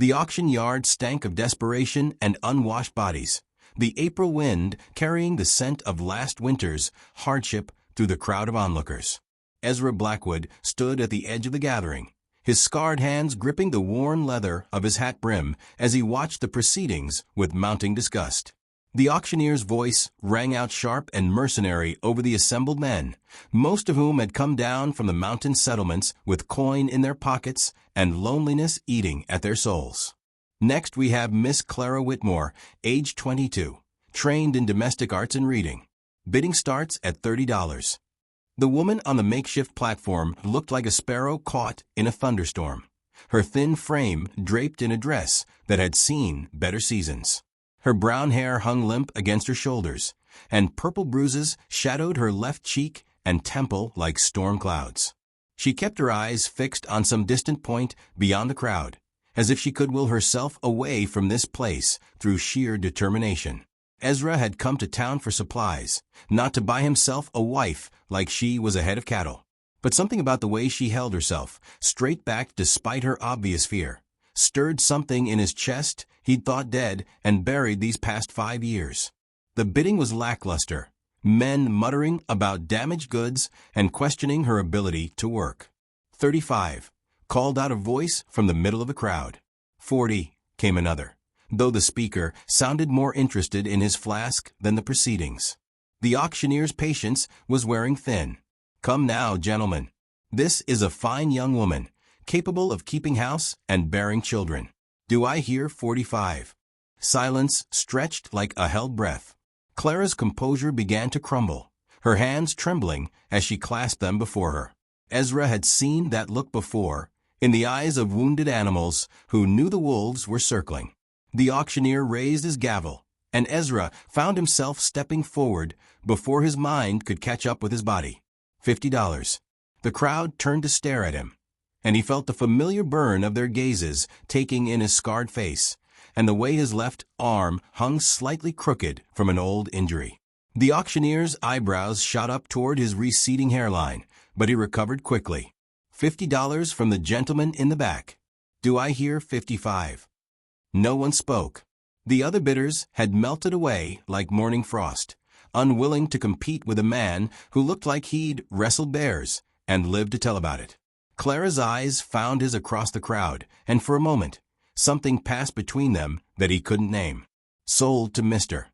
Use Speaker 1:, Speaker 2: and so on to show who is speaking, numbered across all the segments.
Speaker 1: The auction yard stank of desperation and unwashed bodies. The April wind carrying the scent of last winter's hardship through the crowd of onlookers. Ezra Blackwood stood at the edge of the gathering, his scarred hands gripping the worn leather of his hat brim as he watched the proceedings with mounting disgust. The auctioneer's voice rang out sharp and mercenary over the assembled men, most of whom had come down from the mountain settlements with coin in their pockets and loneliness eating at their souls. Next we have Miss Clara Whitmore, age 22, trained in domestic arts and reading. Bidding starts at $30. The woman on the makeshift platform looked like a sparrow caught in a thunderstorm, her thin frame draped in a dress that had seen better seasons. Her brown hair hung limp against her shoulders, and purple bruises shadowed her left cheek and temple like storm clouds. She kept her eyes fixed on some distant point beyond the crowd, as if she could will herself away from this place through sheer determination. Ezra had come to town for supplies, not to buy himself a wife like she was a head of cattle. But something about the way she held herself, straight back despite her obvious fear, stirred something in his chest he'd thought dead and buried these past 5 years. The bidding was lackluster, men muttering about damaged goods and questioning her ability to work. 35, called out a voice from the middle of the crowd. 40, came another, though the speaker sounded more interested in his flask than the proceedings. The auctioneer's patience was wearing thin. Come now, gentlemen. This is a fine young woman, capable of keeping house and bearing children. Do I hear 45? Silence stretched like a held breath. Clara's composure began to crumble, her hands trembling as she clasped them before her. Ezra had seen that look before, in the eyes of wounded animals who knew the wolves were circling. The auctioneer raised his gavel, and Ezra found himself stepping forward before his mind could catch up with his body. $50. The crowd turned to stare at him, and he felt the familiar burn of their gazes taking in his scarred face, and the way his left arm hung slightly crooked from an old injury. The auctioneer's eyebrows shot up toward his receding hairline, but he recovered quickly. $50 from the gentleman in the back. Do I hear 55? No one spoke. The other bidders had melted away like morning frost, unwilling to compete with a man who looked like he'd wrestled bears and lived to tell about it. Clara's eyes found his across the crowd, and for a moment, something passed between them that he couldn't name. Sold to Mr.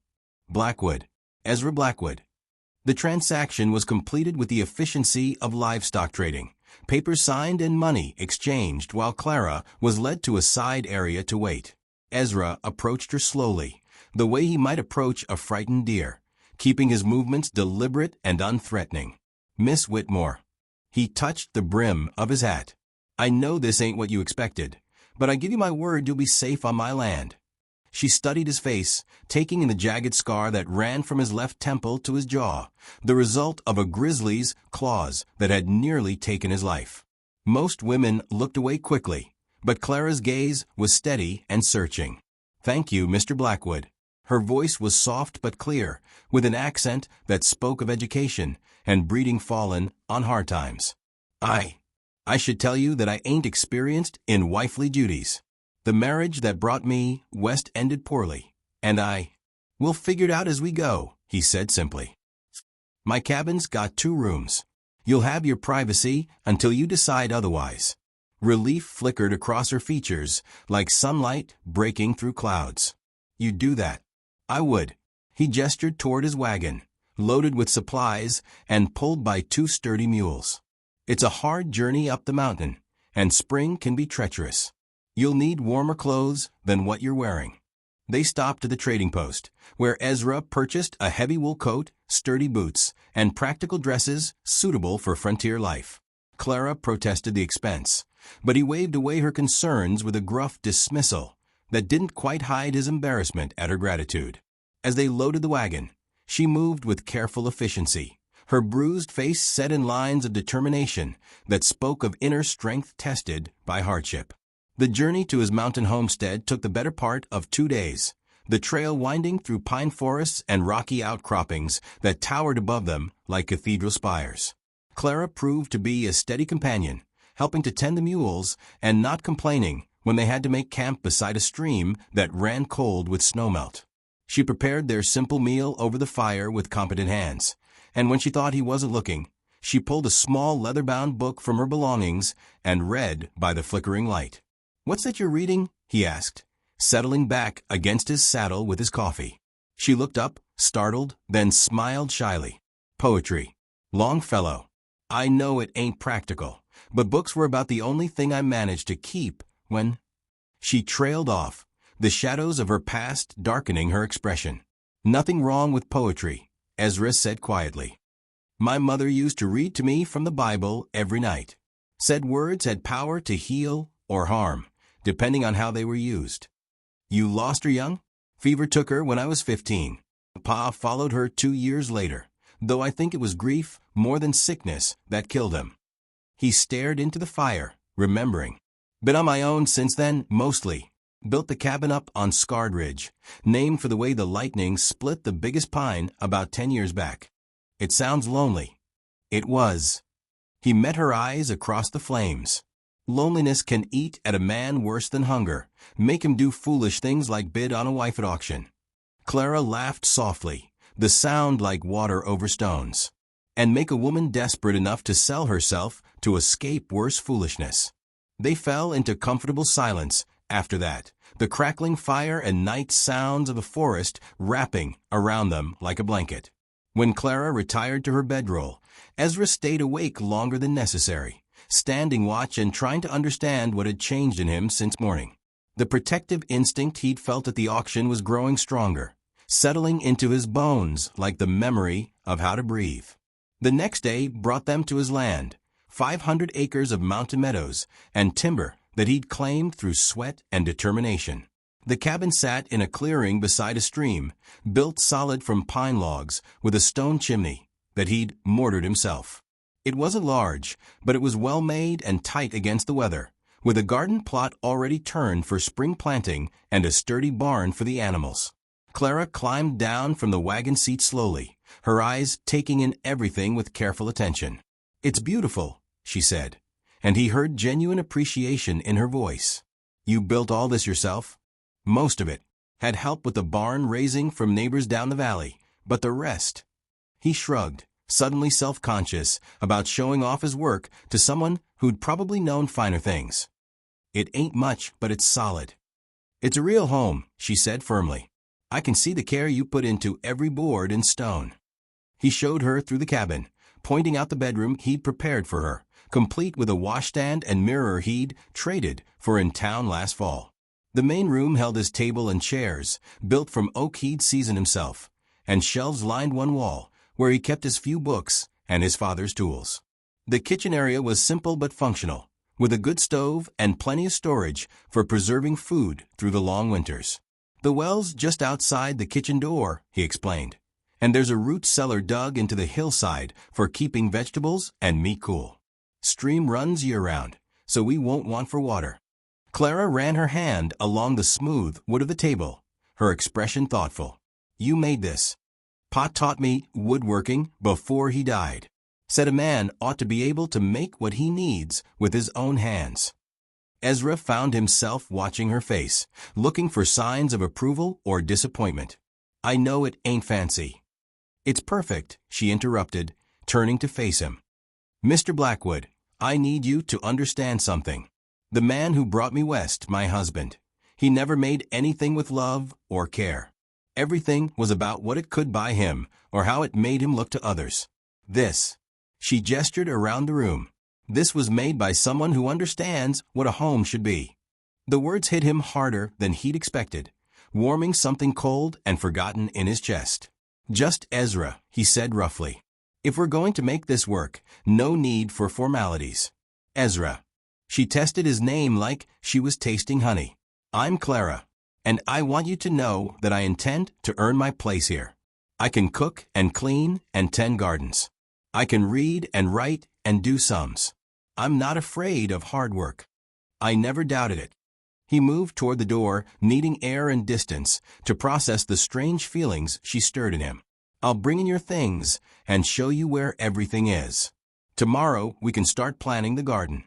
Speaker 1: Blackwood, Ezra Blackwood. The transaction was completed with the efficiency of livestock trading, papers signed and money exchanged while Clara was led to a side area to wait. Ezra approached her slowly, the way he might approach a frightened deer, keeping his movements deliberate and unthreatening. Miss Whitmore. He touched the brim of his hat. I know this ain't what you expected, but I give you my word you'll be safe on my land. She studied his face, taking in the jagged scar that ran from his left temple to his jaw, the result of a grizzly's claws that had nearly taken his life. Most women looked away quickly, but Clara's gaze was steady and searching. Thank you, Mr. Blackwood. Her voice was soft but clear, with an accent that spoke of education and breeding fallen on hard times. I should tell you that I ain't experienced in wifely duties. The marriage that brought me west ended poorly, and we'll figure it out as we go, he said simply. My cabin's got 2 rooms. You'll have your privacy until you decide otherwise. Relief flickered across her features like sunlight breaking through clouds. You'd do that? I would. He gestured toward his wagon, loaded with supplies and pulled by 2 sturdy mules. It's a hard journey up the mountain, and spring can be treacherous. You'll need warmer clothes than what you're wearing. They stopped at the trading post, where Ezra purchased a heavy wool coat, sturdy boots, and practical dresses suitable for frontier life. Clara protested the expense, but he waved away her concerns with a gruff dismissal that didn't quite hide his embarrassment at her gratitude. As they loaded the wagon, she moved with careful efficiency, her bruised face set in lines of determination that spoke of inner strength tested by hardship. The journey to his mountain homestead took the better part of 2 days, the trail winding through pine forests and rocky outcroppings that towered above them like cathedral spires. Clara proved to be a steady companion, helping to tend the mules and not complaining when they had to make camp beside a stream that ran cold with snowmelt. She prepared their simple meal over the fire with competent hands, and when she thought he wasn't looking, she pulled a small leather-bound book from her belongings and read by the flickering light. "What's that you're reading?" he asked, settling back against his saddle with his coffee. She looked up, startled, then smiled shyly. "Poetry. Longfellow. I know it ain't practical, but books were about the only thing I managed to keep when—" She trailed off, the shadows of her past darkening her expression. "Nothing wrong with poetry," Ezra said quietly. "My mother used to read to me from the Bible every night. Said words had power to heal or harm, depending on how they were used." "You lost her young?" "Fever took her when I was 15. Pa followed her 2 years later, though I think it was grief more than sickness that killed him." He stared into the fire, remembering. "Been on my own since then, mostly. Built the cabin up on Scarred Ridge, named for the way the lightning split the biggest pine about 10 years back. It sounds lonely." It was. He met her eyes across the flames. Loneliness can eat at a man worse than hunger, make him do foolish things like bid on a wife at auction. Clara laughed softly, the sound like water over stones, and make a woman desperate enough to sell herself to escape worse foolishness. They fell into comfortable silence after that, the crackling fire and night sounds of the forest wrapping around them like a blanket. When Clara retired to her bedroll, Ezra stayed awake longer than necessary, standing watch and trying to understand what had changed in him since morning. The protective instinct he'd felt at the auction was growing stronger, settling into his bones like the memory of how to breathe. The next day brought them to his land, 500 acres of mountain meadows and timber that he'd claimed through sweat and determination. The cabin sat in a clearing beside a stream, built solid from pine logs with a stone chimney that he'd mortared himself. It wasn't large, but it was well made and tight against the weather, with a garden plot already turned for spring planting and a sturdy barn for the animals. Clara climbed down from the wagon seat slowly, her eyes taking in everything with careful attention. "It's beautiful," she said, and he heard genuine appreciation in her voice. "You built all this yourself?" "Most of it. Had help with the barn raising from neighbors down the valley, but the rest—" He shrugged, suddenly self-conscious about showing off his work to someone who'd probably known finer things. "It ain't much, but it's solid." "It's a real home," she said firmly. "I can see the care you put into every board and stone." He showed her through the cabin, pointing out the bedroom he'd prepared for her, complete with a washstand and mirror he'd traded for in town last fall. The main room held his table and chairs, built from oak he'd seasoned himself, and shelves lined one wall, where he kept his few books and his father's tools. The kitchen area was simple but functional, with a good stove and plenty of storage for preserving food through the long winters. "The well's just outside the kitchen door," he explained, "and there's a root cellar dug into the hillside for keeping vegetables and meat cool. Stream runs year-round, so we won't want for water." Clara ran her hand along the smooth wood of the table, her expression thoughtful. "You made this." "Pa taught me woodworking before he died. Said a man ought to be able to make what he needs with his own hands." Ezra found himself watching her face, looking for signs of approval or disappointment. "I know it ain't fancy." "It's perfect," she interrupted, turning to face him. "Mr. Blackwood, I need you to understand something. The man who brought me west, my husband, he never made anything with love or care. Everything was about what it could buy him or how it made him look to others. This," she gestured around the room, "this was made by someone who understands what a home should be." The words hit him harder than he'd expected, warming something cold and forgotten in his chest. "Just Ezra," he said roughly. "If we're going to make this work, no need for formalities. Ezra." She tested his name like she was tasting honey. "I'm Clara, and I want you to know that I intend to earn my place here. I can cook and clean and tend gardens. I can read and write and do sums. I'm not afraid of hard work." I never doubted it. He moved toward the door, needing air and distance to process the strange feelings she stirred in him. "I'll bring in your things and show you where everything is. Tomorrow we can start planning the garden."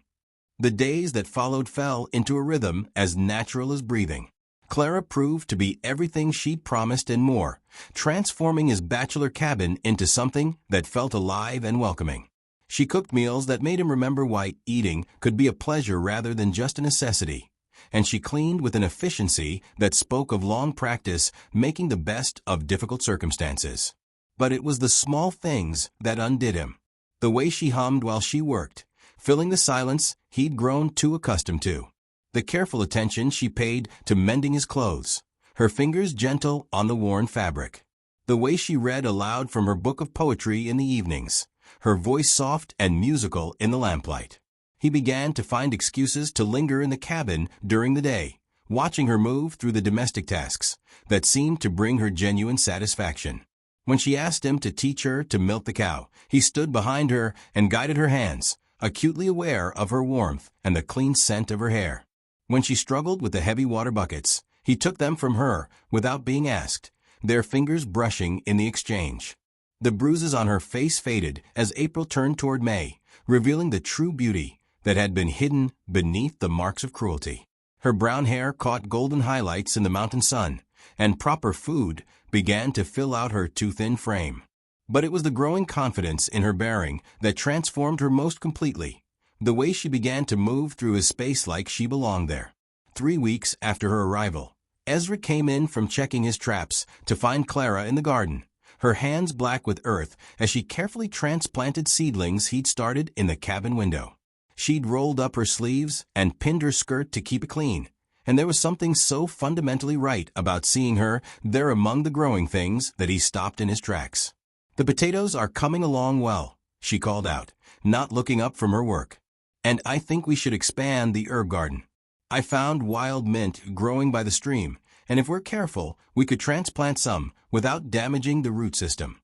Speaker 1: The days that followed fell into a rhythm as natural as breathing. Clara proved to be everything she'd promised and more, transforming his bachelor cabin into something that felt alive and welcoming. She cooked meals that made him remember why eating could be a pleasure rather than just a necessity. And she cleaned with an efficiency that spoke of long practice, making the best of difficult circumstances. But it was the small things that undid him. The way she hummed while she worked, filling the silence he'd grown too accustomed to. The careful attention she paid to mending his clothes, her fingers gentle on the worn fabric. The way she read aloud from her book of poetry in the evenings, her voice soft and musical in the lamplight. He began to find excuses to linger in the cabin during the day, watching her move through the domestic tasks that seemed to bring her genuine satisfaction. When she asked him to teach her to milk the cow, he stood behind her and guided her hands, acutely aware of her warmth and the clean scent of her hair. When she struggled with the heavy water buckets, he took them from her without being asked, their fingers brushing in the exchange. The bruises on her face faded as April turned toward May, revealing the true beauty that had been hidden beneath the marks of cruelty. Her brown hair caught golden highlights in the mountain sun, and proper food began to fill out her too-thin frame. But it was the growing confidence in her bearing that transformed her most completely. The way she began to move through his space like she belonged there. 3 weeks after her arrival, Ezra came in from checking his traps to find Clara in the garden, her hands black with earth as she carefully transplanted seedlings he'd started in the cabin window. She'd rolled up her sleeves and pinned her skirt to keep it clean, and there was something so fundamentally right about seeing her there among the growing things that he stopped in his tracks. "The potatoes are coming along well," she called out, not looking up from her work. "And I think we should expand the herb garden. I found wild mint growing by the stream, and if we're careful, we could transplant some without damaging the root system."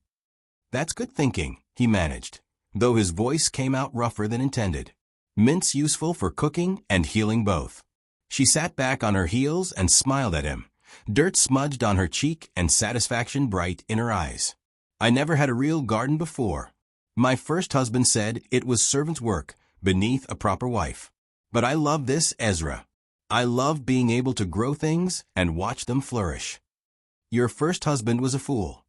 Speaker 1: "That's good thinking," he managed, though his voice came out rougher than intended. "Mint's useful for cooking and healing both." She sat back on her heels and smiled at him, dirt smudged on her cheek and satisfaction bright in her eyes. "I never had a real garden before. My first husband said it was servant's work beneath a proper wife. But I love this, Ezra. I love being able to grow things and watch them flourish." "Your first husband was a fool."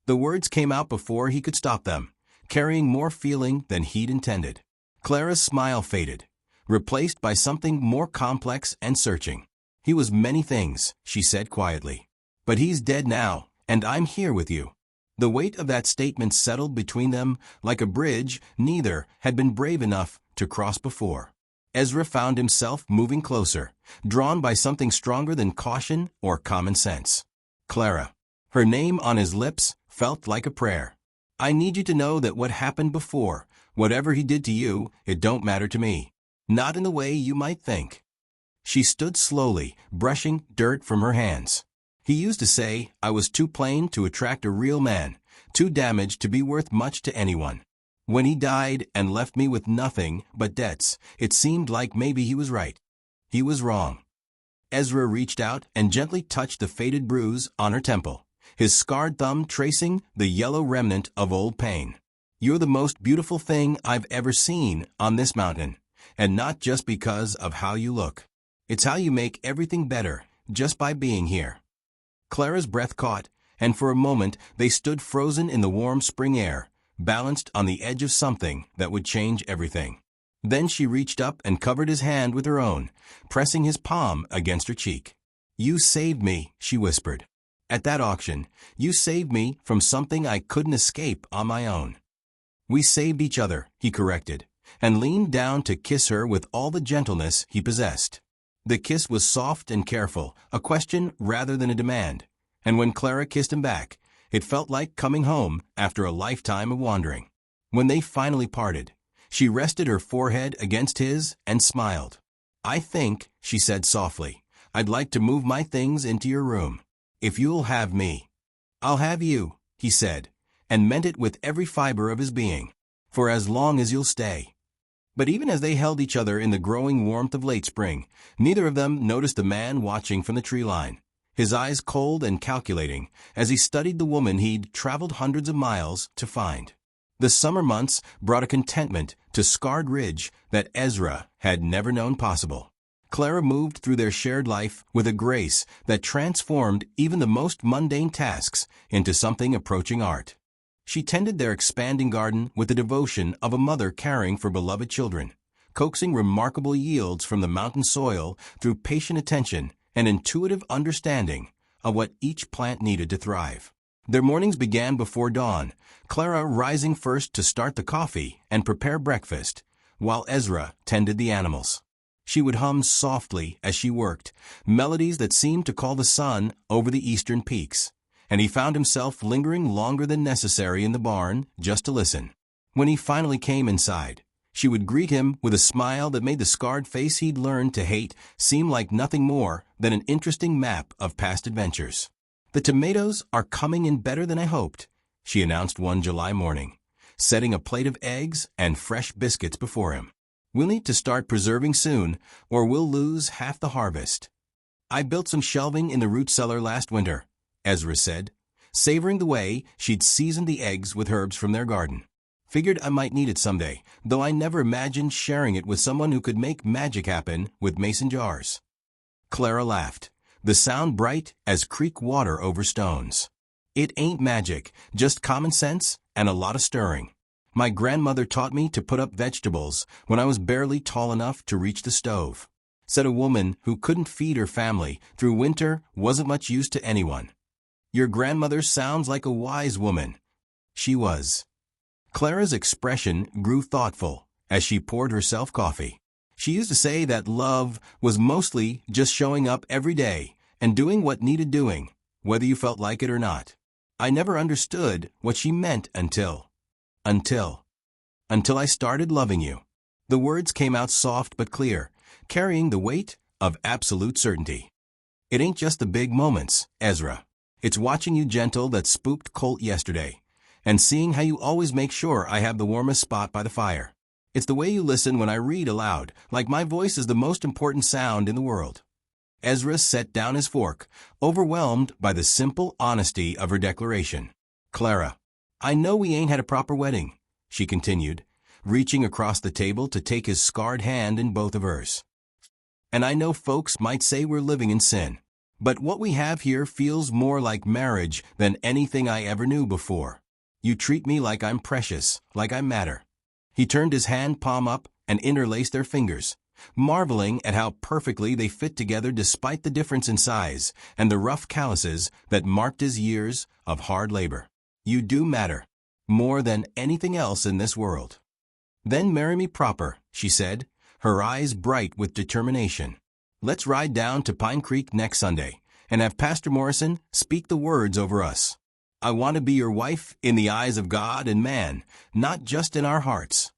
Speaker 1: The words came out before he could stop them, carrying more feeling than he'd intended. Clara's smile faded, replaced by something more complex and searching. "He was many things," she said quietly. "But he's dead now, and I'm here with you." The weight of that statement settled between them like a bridge neither had been brave enough to cross before. Ezra found himself moving closer, drawn by something stronger than caution or common sense. "Clara." Her name on his lips felt like a prayer. "I need you to know that what happened before, whatever he did to you, it don't matter to me. Not in the way you might think." She stood slowly, brushing dirt from her hands. "He used to say I was too plain to attract a real man, too damaged to be worth much to anyone. When he died and left me with nothing but debts, it seemed like maybe he was right. He was wrong." Ezra reached out and gently touched the faded bruise on her temple, his scarred thumb tracing the yellow remnant of old pain. "You're the most beautiful thing I've ever seen on this mountain, and not just because of how you look. It's how you make everything better just by being here." Clara's breath caught, and for a moment they stood frozen in the warm spring air, balanced on the edge of something that would change everything. Then she reached up and covered his hand with her own, pressing his palm against her cheek. "You saved me," she whispered. "At that auction, you saved me from something I couldn't escape on my own." "We saved each other," he corrected, and leaned down to kiss her with all the gentleness he possessed. The kiss was soft and careful, a question rather than a demand, and when Clara kissed him back, it felt like coming home after a lifetime of wandering. When they finally parted, she rested her forehead against his and smiled. "I think," she said softly, "I'd like to move my things into your room. If you'll have me." "I'll have you," he said, and meant it with every fiber of his being. "For as long as you'll stay." But even as they held each other in the growing warmth of late spring, neither of them noticed the man watching from the tree line, his eyes cold and calculating as he studied the woman he'd traveled hundreds of miles to find. The summer months brought a contentment to Scarred Ridge that Ezra had never known possible. Clara moved through their shared life with a grace that transformed even the most mundane tasks into something approaching art. She tended their expanding garden with the devotion of a mother caring for beloved children, coaxing remarkable yields from the mountain soil through patient attention and intuitive understanding of what each plant needed to thrive. Their mornings began before dawn, Clara rising first to start the coffee and prepare breakfast, while Ezra tended the animals. She would hum softly as she worked, melodies that seemed to call the sun over the eastern peaks, and he found himself lingering longer than necessary in the barn just to listen. When he finally came inside, she would greet him with a smile that made the scarred face he'd learned to hate seem like nothing more than an interesting map of past adventures. "The tomatoes are coming in better than I hoped," she announced one July morning, setting a plate of eggs and fresh biscuits before him. "We'll need to start preserving soon, or we'll lose half the harvest." "I built some shelving in the root cellar last winter," Ezra said, savoring the way she'd seasoned the eggs with herbs from their garden. "Figured I might need it someday, though I never imagined sharing it with someone who could make magic happen with mason jars." Clara laughed, the sound bright as creek water over stones. "It ain't magic, just common sense and a lot of stirring. My grandmother taught me to put up vegetables when I was barely tall enough to reach the stove," said a woman who couldn't feed her family through winter wasn't much use to anyone. "Your grandmother sounds like a wise woman." She was. Clara's expression grew thoughtful as she poured herself coffee. She used to say that love was mostly just showing up every day and doing what needed doing, whether you felt like it or not. I never understood what she meant until I started loving you. The words came out soft but clear, carrying the weight of absolute certainty. "It ain't just the big moments, Ezra. It's watching you gentle that spooked Colt yesterday, and seeing how you always make sure I have the warmest spot by the fire. It's the way you listen when I read aloud, like my voice is the most important sound in the world." Ezra set down his fork, overwhelmed by the simple honesty of her declaration. "Clara, I know we ain't had a proper wedding," she continued, reaching across the table to take his scarred hand in both of hers. "And I know folks might say we're living in sin. But what we have here feels more like marriage than anything I ever knew before. You treat me like I'm precious, like I matter." He turned his hand palm up and interlaced their fingers, marveling at how perfectly they fit together despite the difference in size and the rough calluses that marked his years of hard labor. "You do matter, more than anything else in this world." "Then marry me proper," she said, her eyes bright with determination. "Let's ride down to Pine Creek next Sunday and have Pastor Morrison speak the words over us. I want to be your wife in the eyes of God and man, not just in our hearts."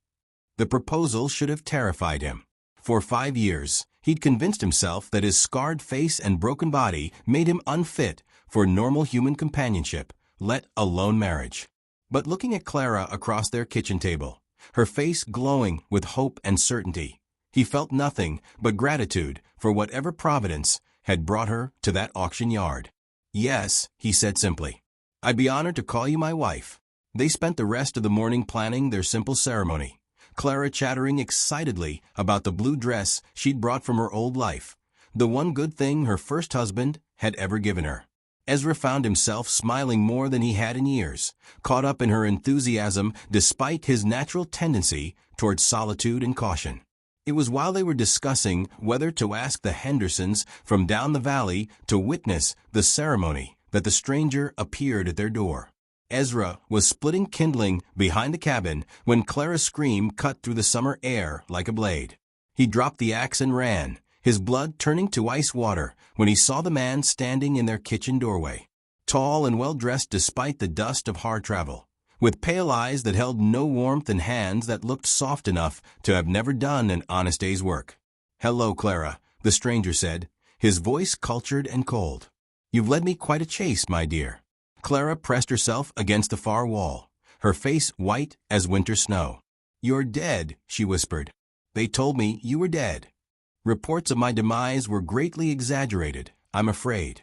Speaker 1: The proposal should have terrified him. For 5 years, he'd convinced himself that his scarred face and broken body made him unfit for normal human companionship, let alone marriage. But looking at Clara across their kitchen table, her face glowing with hope and certainty, he felt nothing but gratitude for whatever providence had brought her to that auction yard. "Yes," he said simply. "I'd be honored to call you my wife." They spent the rest of the morning planning their simple ceremony, Clara chattering excitedly about the blue dress she'd brought from her old life, the one good thing her first husband had ever given her. Ezra found himself smiling more than he had in years, caught up in her enthusiasm despite his natural tendency towards solitude and caution. It was while they were discussing whether to ask the Hendersons from down the valley to witness the ceremony that the stranger appeared at their door. Ezra was splitting kindling behind the cabin when Clara's scream cut through the summer air like a blade. He dropped the axe and ran, his blood turning to ice water when he saw the man standing in their kitchen doorway. Tall and well-dressed despite the dust of hard travel, with pale eyes that held no warmth and hands that looked soft enough to have never done an honest day's work. "Hello, Clara," the stranger said, his voice cultured and cold. "You've led me quite a chase, my dear." Clara pressed herself against the far wall, her face white as winter snow. "You're dead," she whispered. "They told me you were dead. Reports of my demise were greatly exaggerated, I'm afraid."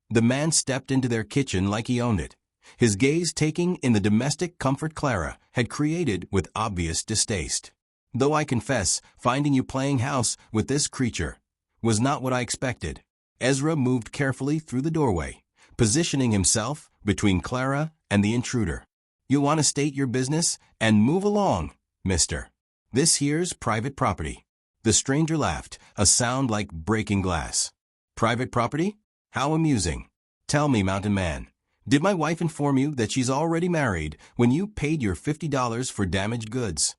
Speaker 1: The man stepped into their kitchen like he owned it, his gaze taking in the domestic comfort Clara had created with obvious distaste. Though I confess, finding you playing house with this creature was not what I expected. Ezra moved carefully through the doorway, positioning himself between Clara and the intruder. You want to state your business and move along, mister. This here's private property. The stranger laughed, a sound like breaking glass. Private property? How amusing. Tell me, mountain man, did my wife inform you that she's already married when you paid your $50 for damaged goods?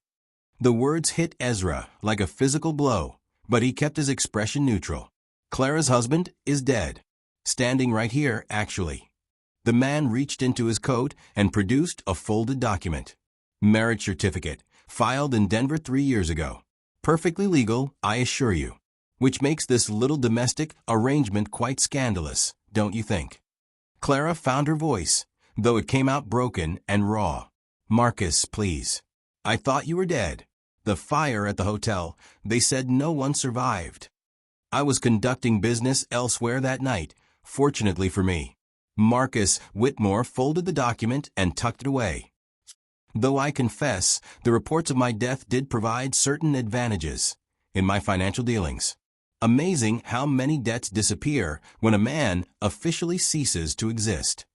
Speaker 1: The words hit Ezra like a physical blow, but he kept his expression neutral. Clara's husband is dead. Standing right here, actually. The man reached into his coat and produced a folded document. Marriage certificate, filed in Denver 3 years ago. Perfectly legal, I assure you. Which makes this little domestic arrangement quite scandalous, don't you think? Clara found her voice, though it came out broken and raw. Marcus, please. I thought you were dead. The fire at the hotel, they said no one survived. I was conducting business elsewhere that night, fortunately for me. Marcus Whitmore folded the document and tucked it away. Though I confess, the reports of my death did provide certain advantages in my financial dealings. Amazing how many debts disappear when a man officially ceases to exist.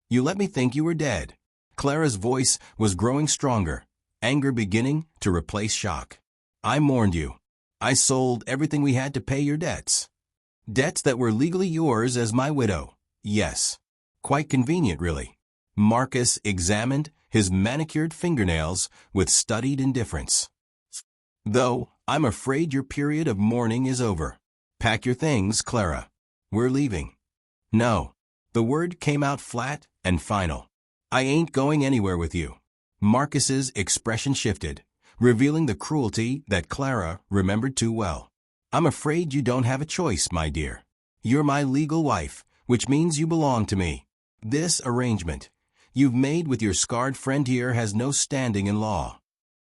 Speaker 1: You let me think you were dead. Clara's voice was growing stronger, anger beginning to replace shock. I mourned you. I sold everything we had to pay your debts. Debts that were legally yours as my widow. Yes. Quite convenient, really. Marcus examined his manicured fingernails with studied indifference. Though, I'm afraid your period of mourning is over. Pack your things, Clara. We're leaving. No. The word came out flat and final. I ain't going anywhere with you. Marcus's expression shifted, revealing the cruelty that Clara remembered too well. I'm afraid you don't have a choice, my dear. You're my legal wife, which means you belong to me. This arrangement you've made with your scarred friend here has no standing in law.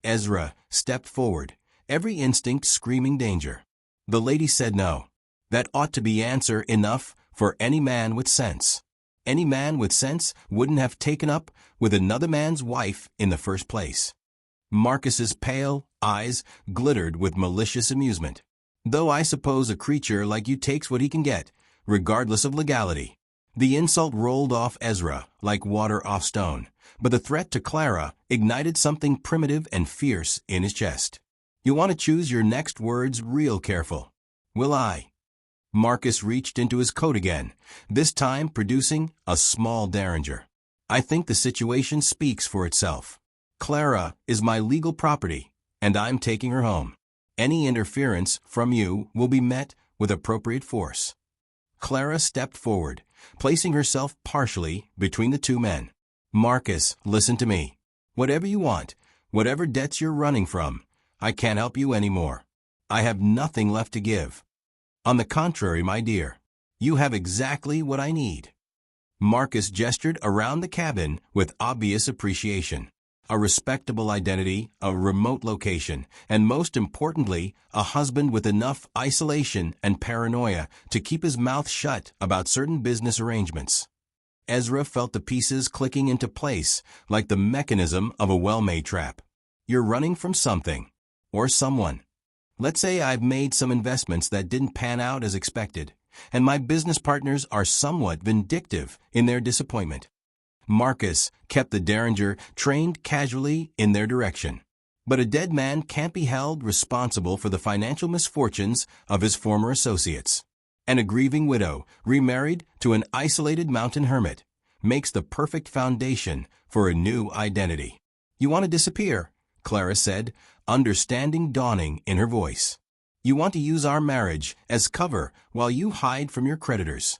Speaker 1: Ezra stepped forward, every instinct screaming danger. The lady said no. That ought to be answer enough for any man with sense. Any man with sense wouldn't have taken up with another man's wife in the first place. Marcus's pale eyes glittered with malicious amusement. Though I suppose a creature like you takes what he can get, regardless of legality. The insult rolled off Ezra like water off stone, but the threat to Clara ignited something primitive and fierce in his chest. You want to choose your next words real careful. Will I? Marcus reached into his coat again, this time producing a small derringer. I think the situation speaks for itself. Clara is my legal property, and I'm taking her home. Any interference from you will be met with appropriate force. Clara stepped forward, placing herself partially between the two men. Marcus, listen to me. Whatever you want, whatever debts you're running from, I can't help you anymore. I have nothing left to give. On the contrary, my dear, you have exactly what I need. Marcus gestured around the cabin with obvious appreciation. A respectable identity, a remote location, and most importantly, a husband with enough isolation and paranoia to keep his mouth shut about certain business arrangements. Ezra felt the pieces clicking into place like the mechanism of a well-made trap. You're running from something, or someone. Let's say I've made some investments that didn't pan out as expected, and my business partners are somewhat vindictive in their disappointment. Marcus kept the derringer trained casually in their direction. But a dead man can't be held responsible for the financial misfortunes of his former associates. And a grieving widow, remarried to an isolated mountain hermit, makes the perfect foundation for a new identity. You want to disappear, Clara said, understanding dawning in her voice. You want to use our marriage as cover while you hide from your creditors.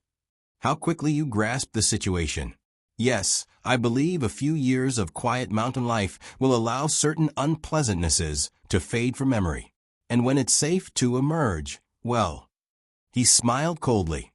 Speaker 1: How quickly you grasp the situation. Yes, I believe a few years of quiet mountain life will allow certain unpleasantnesses to fade from memory. And when it's safe to emerge, well, he smiled coldly.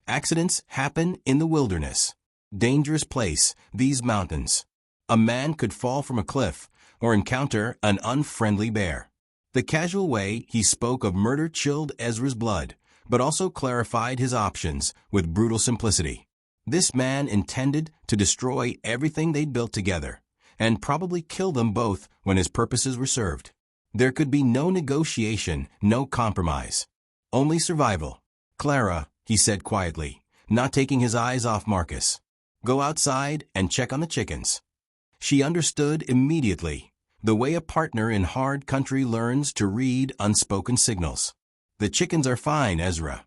Speaker 1: Accidents happen in the wilderness. Dangerous place, these mountains. A man could fall from a cliff or encounter an unfriendly bear. The casual way he spoke of murder chilled Ezra's blood, but also clarified his options with brutal simplicity. This man intended to destroy everything they'd built together, and probably kill them both when his purposes were served. There could be no negotiation, no compromise. Only survival. "Clara," he said quietly, not taking his eyes off Marcus. "Go outside and check on the chickens." She understood immediately, the way a partner in hard country learns to read unspoken signals. "The chickens are fine, Ezra."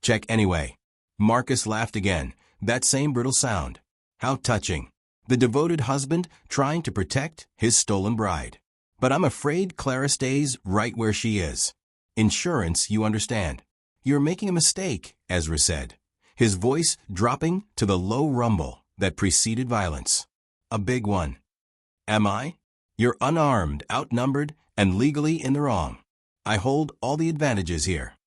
Speaker 1: "Check anyway." Marcus laughed again, that same brittle sound. How touching. The devoted husband trying to protect his stolen bride. "But I'm afraid Clara stays right where she is." "Insurance, you understand." "You're making a mistake," Ezra said, his voice dropping to the low rumble that preceded violence. "A big one." "Am I?" "You're unarmed, outnumbered, and legally in the wrong. I hold all the advantages here."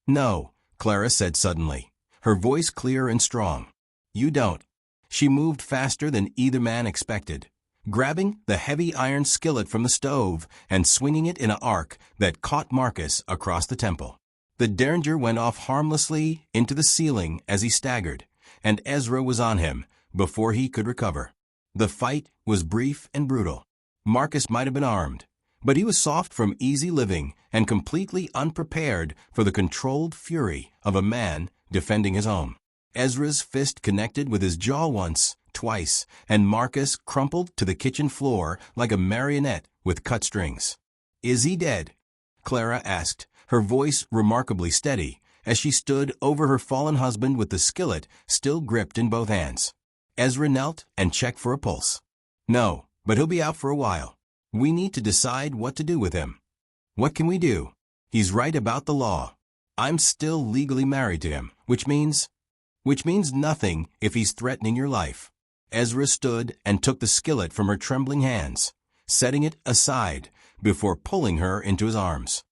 Speaker 1: "No," Clara said suddenly, her voice clear and strong. "You don't." She moved faster than either man expected, grabbing the heavy iron skillet from the stove and swinging it in an arc that caught Marcus across the temple. The derringer went off harmlessly into the ceiling as he staggered, and Ezra was on him before he could recover. The fight was brief and brutal. Marcus might have been armed, but he was soft from easy living and completely unprepared for the controlled fury of a man defending his home. Ezra's fist connected with his jaw once, twice, and Marcus crumpled to the kitchen floor like a marionette with cut strings. "Is he dead?" Clara asked, her voice remarkably steady, as she stood over her fallen husband with the skillet still gripped in both hands. Ezra knelt and checked for a pulse. "No, but he'll be out for a while. We need to decide what to do with him." "What can we do?" "He's right about the law. I'm still legally married to him, which means nothing if he's threatening your life." Ezra stood and took the skillet from her trembling hands, setting it aside before pulling her into his arms.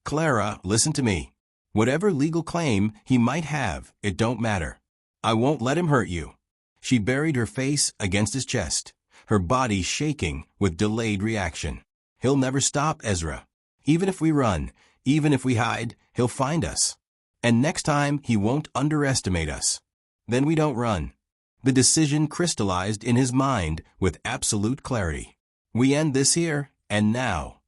Speaker 1: "Clara, listen to me. Whatever legal claim he might have, it don't matter. I won't let him hurt you." She buried her face against his chest, her body shaking with delayed reaction. "He'll never stop, Ezra. Even if we run, even if we hide, he'll find us. And next time he won't underestimate us. Then we don't run." The decision crystallized in his mind with absolute clarity. "We end this here, and now."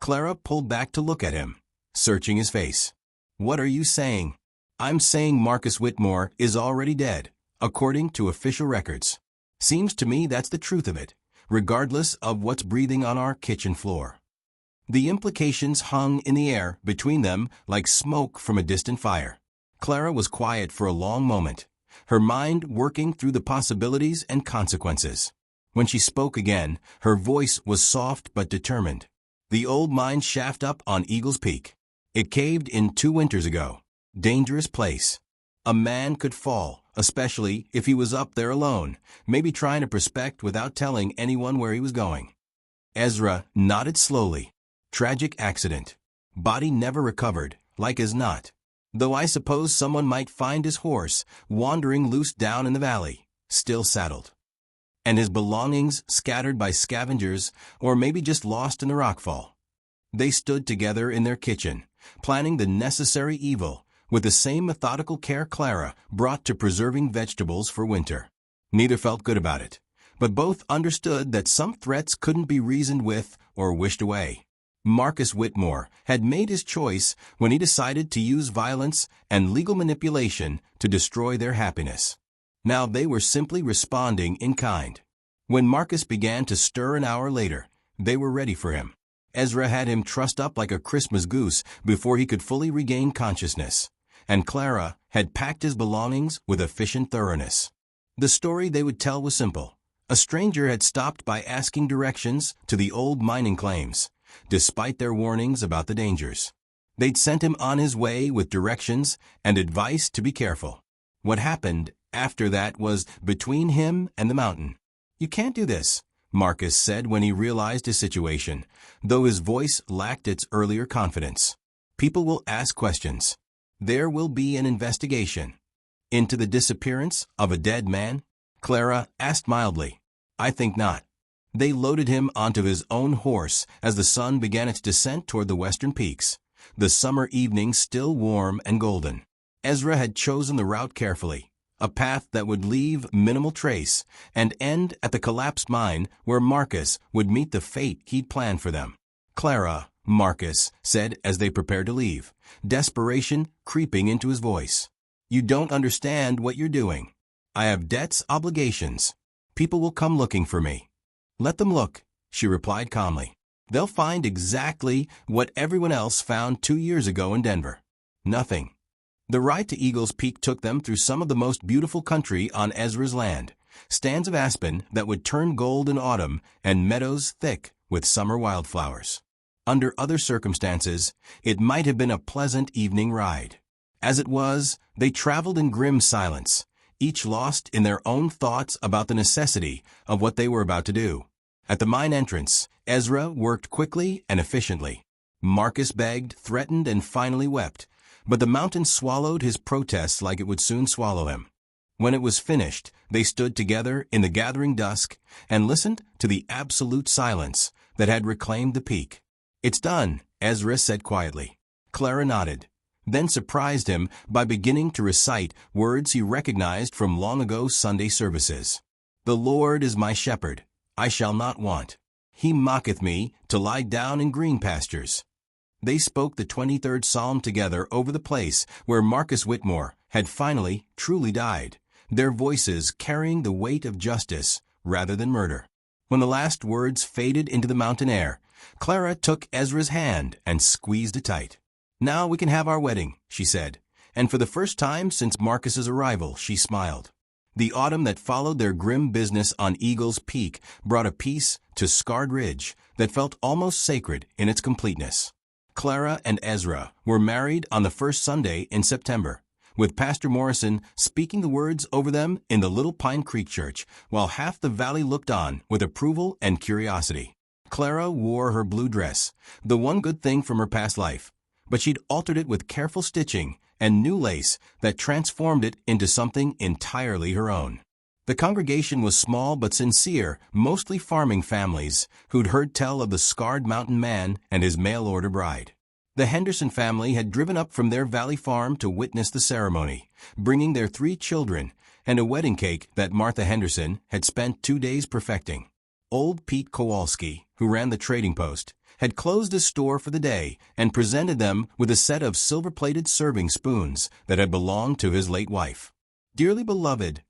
Speaker 1: Clara pulled back to look at him, searching his face. "What are you saying?" "I'm saying Marcus Whitmore is already dead, according to official records. Seems to me that's the truth of it, regardless of what's breathing on our kitchen floor." The implications hung in the air between them like smoke from a distant fire. Clara was quiet for a long moment, her mind working through the possibilities and consequences. When she spoke again, her voice was soft but determined. "The old mine shaft up on Eagle's Peak. It caved in 2 winters ago. Dangerous place. A man could fall, especially if he was up there alone, maybe trying to prospect without telling anyone where he was going." Ezra nodded slowly. "Tragic accident. Body never recovered, like as not. Though I suppose someone might find his horse wandering loose down in the valley, still saddled. And his belongings scattered by scavengers, or maybe just lost in the rockfall." They stood together in their kitchen, planning the necessary evil with the same methodical care Clara brought to preserving vegetables for winter. Neither felt good about it, but both understood that some threats couldn't be reasoned with or wished away. Marcus Whitmore had made his choice when he decided to use violence and legal manipulation to destroy their happiness. Now they were simply responding in kind. When Marcus began to stir an hour later, they were ready for him. Ezra had him trussed up like a Christmas goose before he could fully regain consciousness, and Clara had packed his belongings with efficient thoroughness. The story they would tell was simple. A stranger had stopped by asking directions to the old mining claims, despite their warnings about the dangers. They'd sent him on his way with directions and advice to be careful. What happened after that was between him and the mountain. "You can't do this," Marcus said when he realized his situation, though his voice lacked its earlier confidence. "People will ask questions. There will be an investigation." "Into the disappearance of a dead man?" Clara asked mildly. "I think not." They loaded him onto his own horse as the sun began its descent toward the western peaks, the summer evening still warm and golden. Ezra had chosen the route carefully, a path that would leave minimal trace and end at the collapsed mine where Marcus would meet the fate he'd planned for them. "Clara," Marcus said as they prepared to leave, desperation creeping into his voice. "You don't understand what you're doing. I have debts, obligations. People will come looking for me." "Let them look," she replied calmly. "They'll find exactly what everyone else found 2 years ago in Denver. Nothing." The ride to Eagles Peak took them through some of the most beautiful country on Ezra's land, stands of aspen that would turn gold in autumn and meadows thick with summer wildflowers. Under other circumstances, it might have been a pleasant evening ride. As it was, they traveled in grim silence, each lost in their own thoughts about the necessity of what they were about to do. At the mine entrance, Ezra worked quickly and efficiently. Marcus begged, threatened, and finally wept, but the mountain swallowed his protests like it would soon swallow him. When it was finished, they stood together in the gathering dusk and listened to the absolute silence that had reclaimed the peak. "It's done," Ezra said quietly. Clara nodded, then surprised him by beginning to recite words he recognized from long ago Sunday services. "The Lord is my shepherd, I shall not want. He maketh me to lie down in green pastures." They spoke the 23rd Psalm together over the place where Marcus Whitmore had finally truly died, their voices carrying the weight of justice rather than murder. When the last words faded into the mountain air, Clara took Ezra's hand and squeezed it tight. "Now we can have our wedding," she said, and for the first time since Marcus's arrival, she smiled. The autumn that followed their grim business on Eagles Peak brought a peace to Scarred Ridge that felt almost sacred in its completeness. Clara and Ezra were married on the first Sunday in September, with Pastor Morrison speaking the words over them in the Little Pine Creek Church, while half the valley looked on with approval and curiosity. Clara wore her blue dress, the one good thing from her past life, but she'd altered it with careful stitching and new lace that transformed it into something entirely her own. The congregation was small but sincere, mostly farming families who'd heard tell of the scarred mountain man and his mail-order bride. The Henderson family had driven up from their valley farm to witness the ceremony, bringing their 3 children and a wedding cake that Martha Henderson had spent 2 days perfecting. Old Pete Kowalski, who ran the trading post, had closed his store for the day and presented them with a set of silver-plated serving spoons that had belonged to his late wife. "Dearly beloved,"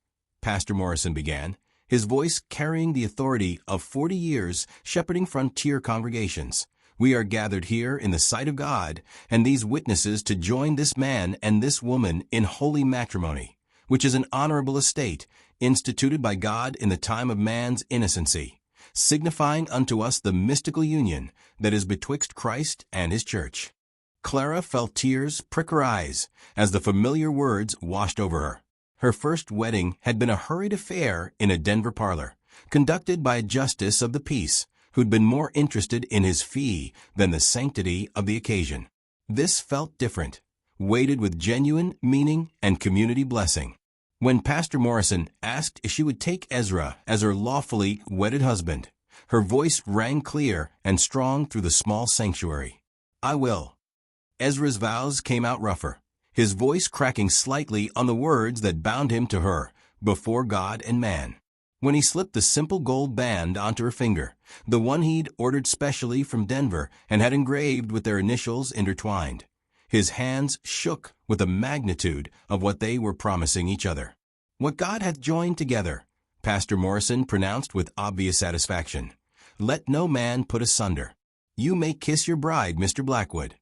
Speaker 1: Pastor Morrison began, his voice carrying the authority of 40 years shepherding frontier congregations, "we are gathered here in the sight of God and these witnesses to join this man and this woman in holy matrimony, which is an honorable estate instituted by God in the time of man's innocency, signifying unto us the mystical union that is betwixt Christ and his church." Clara felt tears prick her eyes as the familiar words washed over her. Her first wedding had been a hurried affair in a Denver parlor, conducted by a justice of the peace who'd been more interested in his fee than the sanctity of the occasion. This felt different, weighted with genuine meaning and community blessing. When Pastor Morrison asked if she would take Ezra as her lawfully wedded husband, her voice rang clear and strong through the small sanctuary. "I will." Ezra's vows came out rougher, his voice cracking slightly on the words that bound him to her, before God and man. When he slipped the simple gold band onto her finger, the one he'd ordered specially from Denver and had engraved with their initials intertwined, his hands shook with the magnitude of what they were promising each other. "What God hath joined together," Pastor Morrison pronounced with obvious satisfaction, "let no man put asunder. You may kiss your bride, Mr. Blackwood."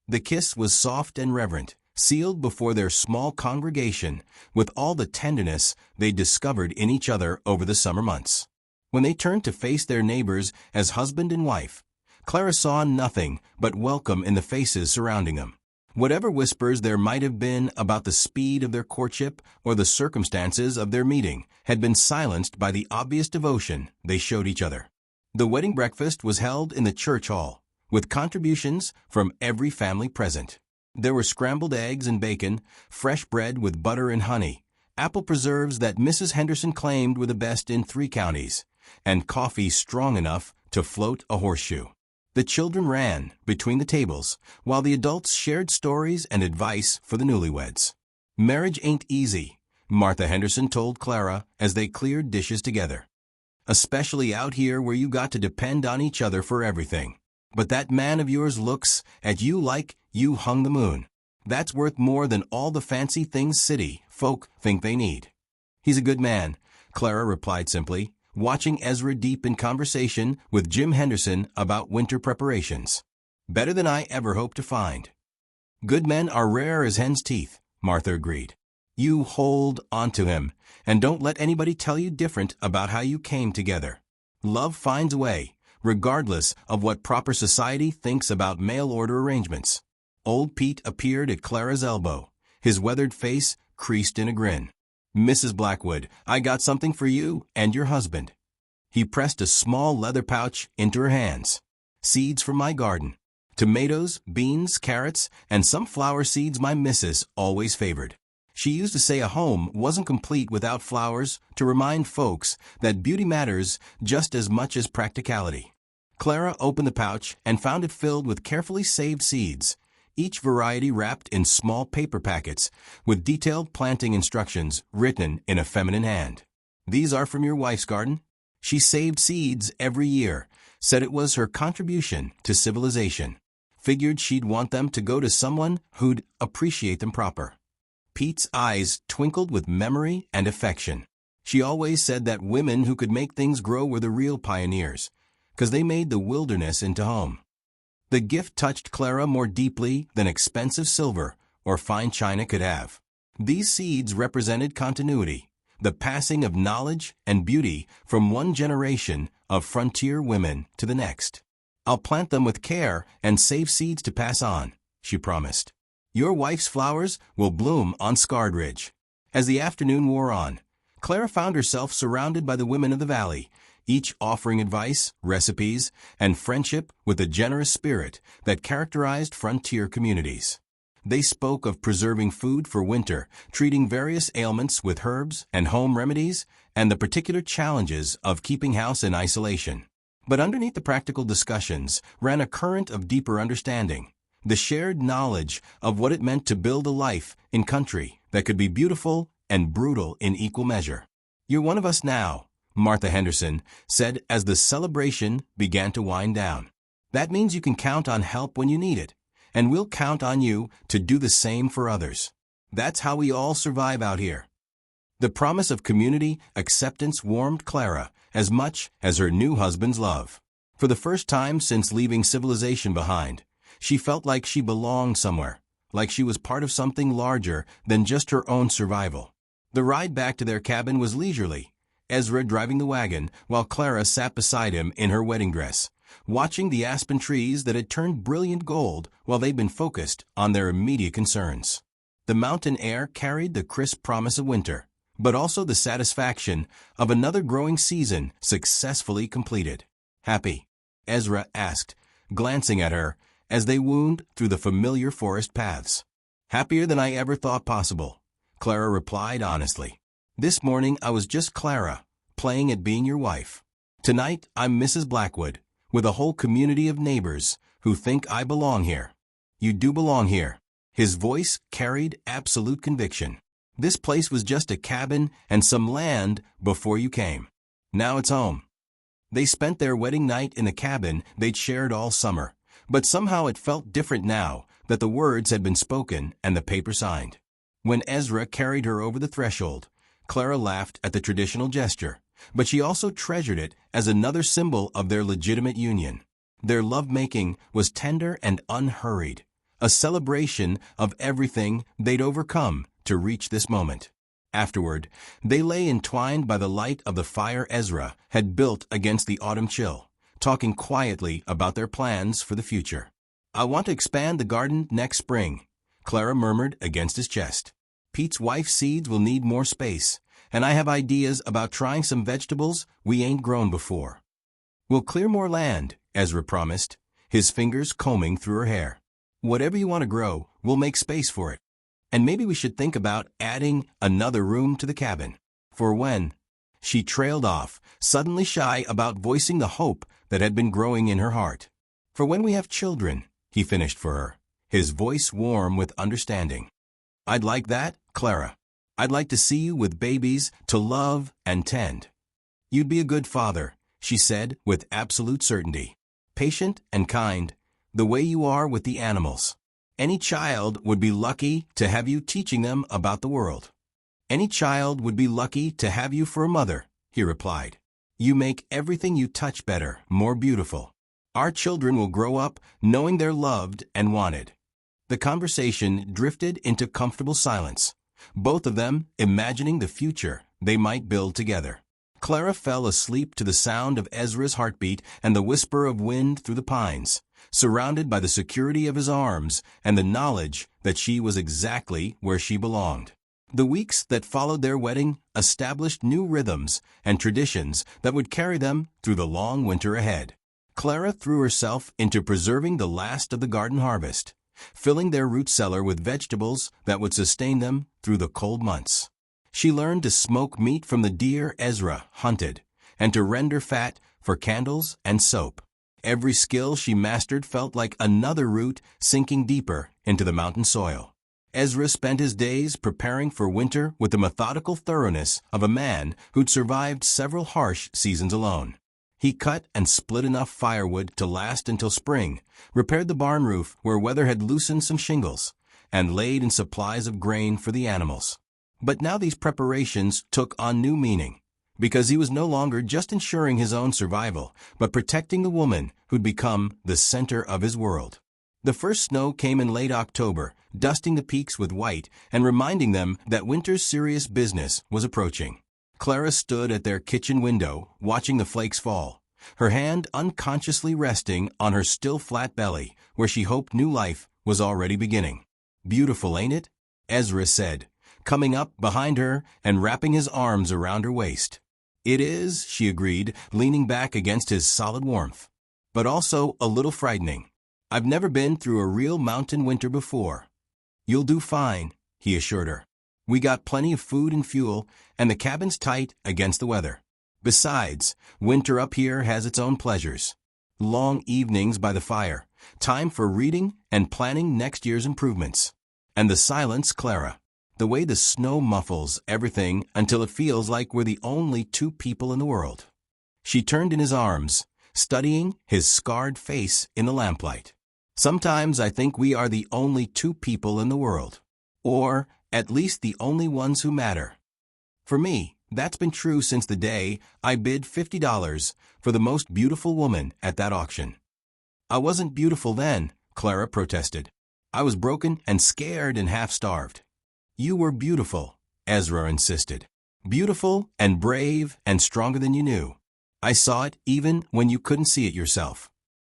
Speaker 1: The kiss was soft and reverent, sealed before their small congregation with all the tenderness they discovered in each other over the summer months. When they turned to face their neighbors as husband and wife, Clara saw nothing but welcome in the faces surrounding them. Whatever whispers there might have been about the speed of their courtship or the circumstances of their meeting had been silenced by the obvious devotion they showed each other. The wedding breakfast was held in the church hall, with contributions from every family present. There were scrambled eggs and bacon, fresh bread with butter and honey, apple preserves that Mrs. Henderson claimed were the best in 3 counties, and coffee strong enough to float a horseshoe. The children ran between the tables, while the adults shared stories and advice for the newlyweds. "Marriage ain't easy," Martha Henderson told Clara as they cleared dishes together. "Especially out here where you got to depend on each other for everything. But that man of yours looks at you like you hung the moon. That's worth more than all the fancy things city folk think they need." "He's a good man," Clara replied simply, watching Ezra deep in conversation with Jim Henderson about winter preparations. "Better than I ever hoped to find." "Good men are rare as hen's teeth," Martha agreed. "You hold on to him, and don't let anybody tell you different about how you came together. Love finds a way, regardless of what proper society thinks about mail-order arrangements." Old Pete appeared at Clara's elbow, his weathered face creased in a grin. "Mrs. Blackwood, I got something for you and your husband." He pressed a small leather pouch into her hands. "Seeds from my garden. Tomatoes, beans, carrots, and some flower seeds my missus always favored. She used to say a home wasn't complete without flowers to remind folks that beauty matters just as much as practicality." Clara opened the pouch and found it filled with carefully saved seeds, each variety wrapped in small paper packets with detailed planting instructions written in a feminine hand. "These are from your wife's garden. She saved seeds every year, said it was her contribution to civilization. Figured she'd want them to go to someone who'd appreciate them proper." Pete's eyes twinkled with memory and affection. "She always said that women who could make things grow were the real pioneers, 'cause they made the wilderness into home." The gift touched Clara more deeply than expensive silver or fine china could have. These seeds represented continuity, the passing of knowledge and beauty from one generation of frontier women to the next. "I'll plant them with care and save seeds to pass on," she promised. "Your wife's flowers will bloom on Scarred Ridge." As the afternoon wore on, Clara found herself surrounded by the women of the valley, each offering advice, recipes, and friendship with the generous spirit that characterized frontier communities. They spoke of preserving food for winter, treating various ailments with herbs and home remedies, and the particular challenges of keeping house in isolation. But underneath the practical discussions ran a current of deeper understanding, the shared knowledge of what it meant to build a life in country that could be beautiful and brutal in equal measure. "You're one of us now," Martha Henderson said as the celebration began to wind down. "That means you can count on help when you need it, and we'll count on you to do the same for others. That's how we all survive out here." The promise of community acceptance warmed Clara as much as her new husband's love. For the first time since leaving civilization behind, she felt like she belonged somewhere, like she was part of something larger than just her own survival. The ride back to their cabin was leisurely, Ezra driving the wagon while Clara sat beside him in her wedding dress, watching the aspen trees that had turned brilliant gold while they'd been focused on their immediate concerns. The mountain air carried the crisp promise of winter, but also the satisfaction of another growing season successfully completed. "Happy?" Ezra asked, glancing at her as they wound through the familiar forest paths. "Happier than I ever thought possible," Clara replied honestly. "This morning I was just Clara, playing at being your wife. Tonight I'm Mrs. Blackwood, with a whole community of neighbors who think I belong here." "You do belong here." His voice carried absolute conviction. "This place was just a cabin and some land before you came. Now it's home." They spent their wedding night in the cabin they'd shared all summer, but somehow it felt different now that the words had been spoken and the paper signed. When Ezra carried her over the threshold, Clara laughed at the traditional gesture, but she also treasured it as another symbol of their legitimate union. Their lovemaking was tender and unhurried, a celebration of everything they'd overcome to reach this moment. Afterward, they lay entwined by the light of the fire Ezra had built against the autumn chill, talking quietly about their plans for the future. "I want to expand the garden next spring," Clara murmured against his chest. "Pete's wife's seeds will need more space, and I have ideas about trying some vegetables we ain't grown before." "We'll clear more land," Ezra promised, his fingers combing through her hair. "Whatever you want to grow, we'll make space for it. And maybe we should think about adding another room to the cabin. For when—" She trailed off, suddenly shy about voicing the hope that had been growing in her heart. "For when we have children," he finished for her, his voice warm with understanding. "I'd like that, Clara." I'd like to see you with babies to love and tend. You'd be a good father, she said with absolute certainty. Patient and kind, the way you are with the animals. Any child would be lucky to have you teaching them about the world. Any child would be lucky to have you for a mother, he replied. You make everything you touch better, more beautiful. Our children will grow up knowing they're loved and wanted. The conversation drifted into comfortable silence, both of them imagining the future they might build together. Clara fell asleep to the sound of Ezra's heartbeat and the whisper of wind through the pines, surrounded by the security of his arms and the knowledge that she was exactly where she belonged. The weeks that followed their wedding established new rhythms and traditions that would carry them through the long winter ahead. Clara threw herself into preserving the last of the garden harvest, filling their root cellar with vegetables that would sustain them through the cold months. She learned to smoke meat from the deer Ezra hunted, and to render fat for candles and soap. Every skill she mastered felt like another root sinking deeper into the mountain soil. Ezra spent his days preparing for winter with the methodical thoroughness of a man who'd survived several harsh seasons alone. He cut and split enough firewood to last until spring, repaired the barn roof where weather had loosened some shingles, and laid in supplies of grain for the animals. But now these preparations took on new meaning, because he was no longer just ensuring his own survival, but protecting the woman who'd become the center of his world. The first snow came in late October, dusting the peaks with white and reminding them that winter's serious business was approaching. Clara stood at their kitchen window, watching the flakes fall, her hand unconsciously resting on her still flat belly, where she hoped new life was already beginning. Beautiful, ain't it? Ezra said, coming up behind her and wrapping his arms around her waist. It is, she agreed, leaning back against his solid warmth. But also a little frightening. I've never been through a real mountain winter before. You'll do fine, he assured her. We got plenty of food and fuel, and the cabin's tight against the weather. Besides, winter up here has its own pleasures. Long evenings by the fire, time for reading and planning next year's improvements. And the silence, Clara. The way the snow muffles everything until it feels like we're the only two people in the world. She turned in his arms, studying his scarred face in the lamplight. Sometimes I think we are the only two people in the world. Or, at least the only ones who matter. For me, that's been true since the day I bid $50 for the most beautiful woman at that auction. I wasn't beautiful then, Clara protested. I was broken and scared and half-starved. You were beautiful, Ezra insisted. Beautiful and brave and stronger than you knew. I saw it even when you couldn't see it yourself.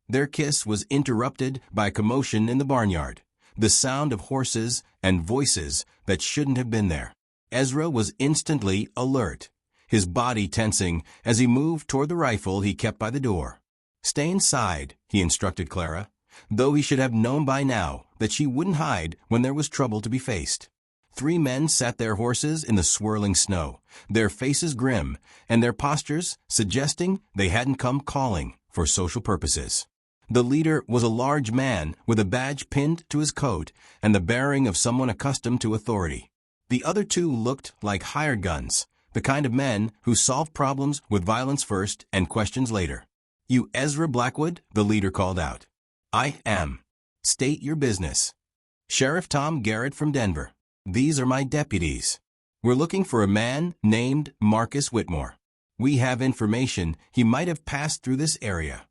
Speaker 1: Their kiss was interrupted by a commotion in the barnyard, the sound of horses and voices that shouldn't have been there. Ezra was instantly alert, his body tensing as he moved toward the rifle he kept by the door. Stay inside, he instructed Clara, though he should have known by now that she wouldn't hide when there was trouble to be faced. 3 men sat their horses in the swirling snow, their faces grim, and their postures suggesting they hadn't come calling for social purposes. The leader was a large man with a badge pinned to his coat and the bearing of someone accustomed to authority. The other 2 looked like hired guns, the kind of men who solve problems with violence first and questions later. You Ezra Blackwood, the leader called out. I am. State your business. Sheriff Tom Garrett from Denver. These are my deputies. We're looking for a man named Marcus Whitmore. We have information he might have passed through this area.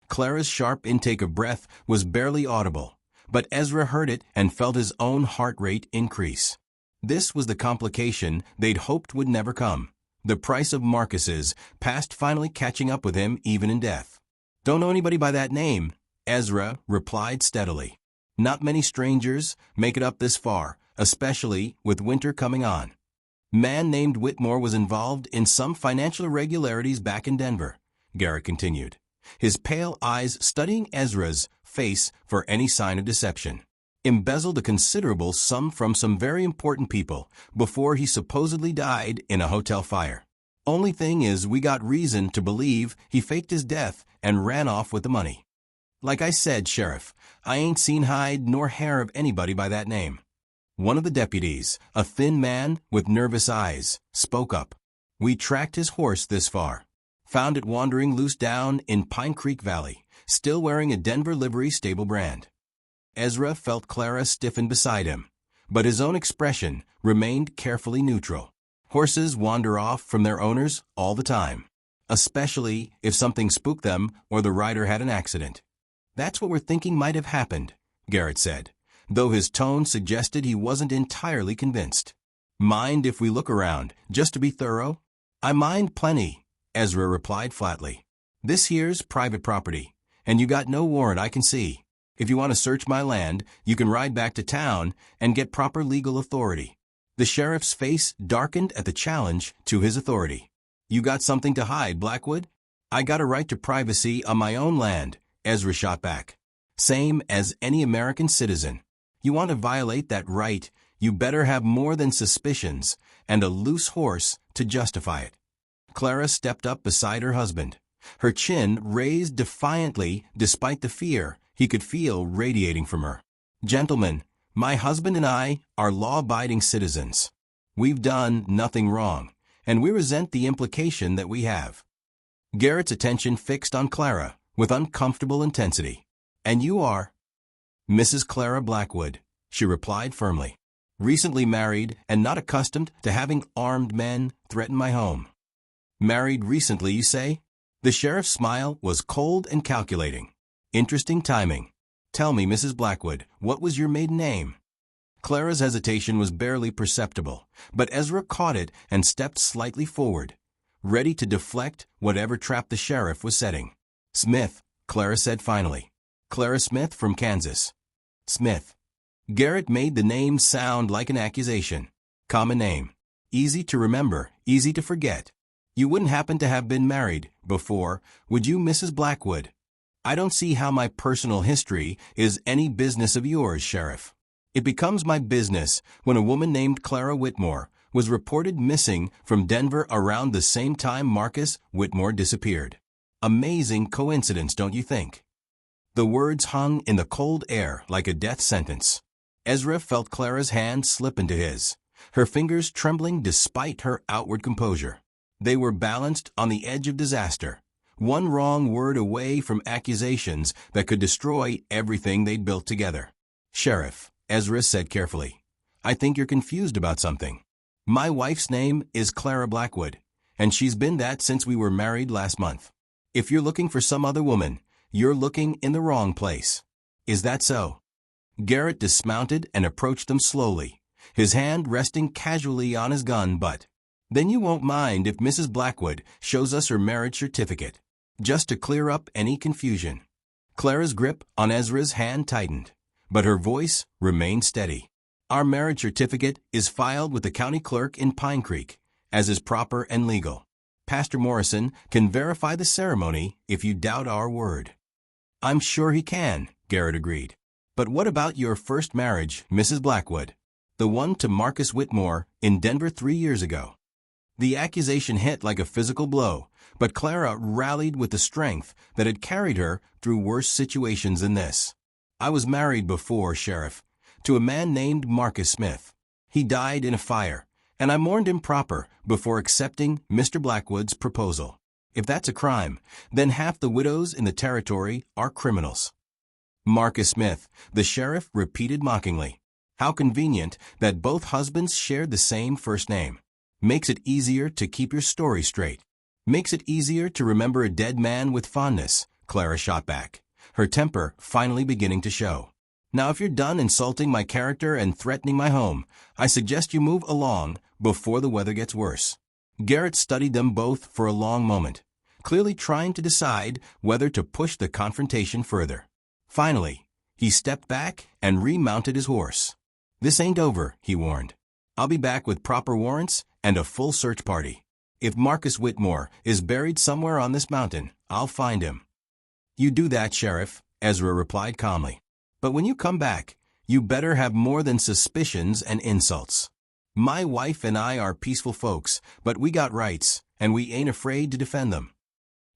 Speaker 1: Clara's sharp intake of breath was barely audible, but Ezra heard it and felt his own heart rate increase. This was the complication they'd hoped would never come. The price of Marcus's past finally catching up with him even in death. Don't know anybody by that name, Ezra replied steadily. Not many strangers make it up this far, especially with winter coming on. Man named Whitmore was involved in some financial irregularities back in Denver, Garrett continued, his pale eyes studying Ezra's face for any sign of deception. Embezzled a considerable sum from some very important people before he supposedly died in a hotel fire. Only thing is, we got reason to believe he faked his death and ran off with the money. Like I said, Sheriff, I ain't seen hide nor hair of anybody by that name. One of the deputies, a thin man with nervous eyes, spoke up. "We tracked his horse this far. Found it wandering loose down in Pine Creek Valley, still wearing a Denver livery stable brand." Ezra felt Clara stiffen beside him, but his own expression remained carefully neutral. Horses wander off from their owners all the time, especially if something spooked them or the rider had an accident. "That's what we're thinking might have happened," Garrett said, though his tone suggested he wasn't entirely convinced. "Mind if we look around, just to be thorough?" "I mind plenty," Ezra replied flatly. "This here's private property, and you got no warrant I can see. If you want to search my land, you can ride back to town and get proper legal authority." The sheriff's face darkened at the challenge to his authority. "You got something to hide, Blackwood?" "I got a right to privacy on my own land," Ezra shot back. "Same as any American citizen. You want to violate that right, you better have more than suspicions and a loose horse to justify it." Clara stepped up beside her husband, her chin raised defiantly despite the fear he could feel radiating from her. "Gentlemen, my husband and I are law-abiding citizens. We've done nothing wrong, and we resent the implication that we have." Garrett's attention fixed on Clara with uncomfortable intensity. "And you are?" "Mrs. Clara Blackwood," she replied firmly. "Recently married and not accustomed to having armed men threaten my home." "Married recently, you say?" The sheriff's smile was cold and calculating. "Interesting timing. Tell me, Mrs. Blackwood, what was your maiden name?" Clara's hesitation was barely perceptible, but Ezra caught it and stepped slightly forward, ready to deflect whatever trap the sheriff was setting. "Smith," Clara said finally. "Clara Smith from Kansas." "Smith." Garrett made the name sound like an accusation. "Common name. Easy to remember, easy to forget. You wouldn't happen to have been married before, would you, Mrs. Blackwood?" "I don't see how my personal history is any business of yours, Sheriff." "It becomes my business when a woman named Clara Whitmore was reported missing from Denver around the same time Marcus Whitmore disappeared. Amazing coincidence, don't you think?" The words hung in the cold air like a death sentence. Ezra felt Clara's hand slip into his, her fingers trembling despite her outward composure. They were balanced on the edge of disaster, one wrong word away from accusations that could destroy everything they'd built together. "Sheriff," Ezra said carefully, "I think you're confused about something. My wife's name is Clara Blackwood, and she's been that since we were married last month. If you're looking for some other woman, you're looking in the wrong place. Is that so?" Garrett dismounted and approached them slowly, his hand resting casually on his gun. "But then you won't mind if Mrs. Blackwood shows us her marriage certificate, just to clear up any confusion." Clara's grip on Ezra's hand tightened, but her voice remained steady. "Our marriage certificate is filed with the county clerk in Pine Creek, as is proper and legal. Pastor Morrison can verify the ceremony if you doubt our word." "I'm sure he can," Garrett agreed. "But what about your first marriage, Mrs. Blackwood? The one to Marcus Whitmore in Denver 3 years ago." The accusation hit like a physical blow, but Clara rallied with the strength that had carried her through worse situations than this. "I was married before, Sheriff, to a man named Marcus Smith. He died in a fire, and I mourned him proper before accepting Mr. Blackwood's proposal. If that's a crime, then half the widows in the territory are criminals." "Marcus Smith," the sheriff repeated mockingly. "How convenient that both husbands shared the same first name. Makes it easier to keep your story straight." "Makes it easier to remember a dead man with fondness," Clara shot back, her temper finally beginning to show. "Now if you're done insulting my character and threatening my home, I suggest you move along before the weather gets worse." Garrett studied them both for a long moment, clearly trying to decide whether to push the confrontation further. Finally, he stepped back and remounted his horse. "This ain't over," he warned. "I'll be back with proper warrants and a full search party. If Marcus Whitmore is buried somewhere on this mountain, I'll find him." "You do that, Sheriff," Ezra replied calmly. "But when you come back, you better have more than suspicions and insults. My wife and I are peaceful folks, but we got rights, and we ain't afraid to defend them."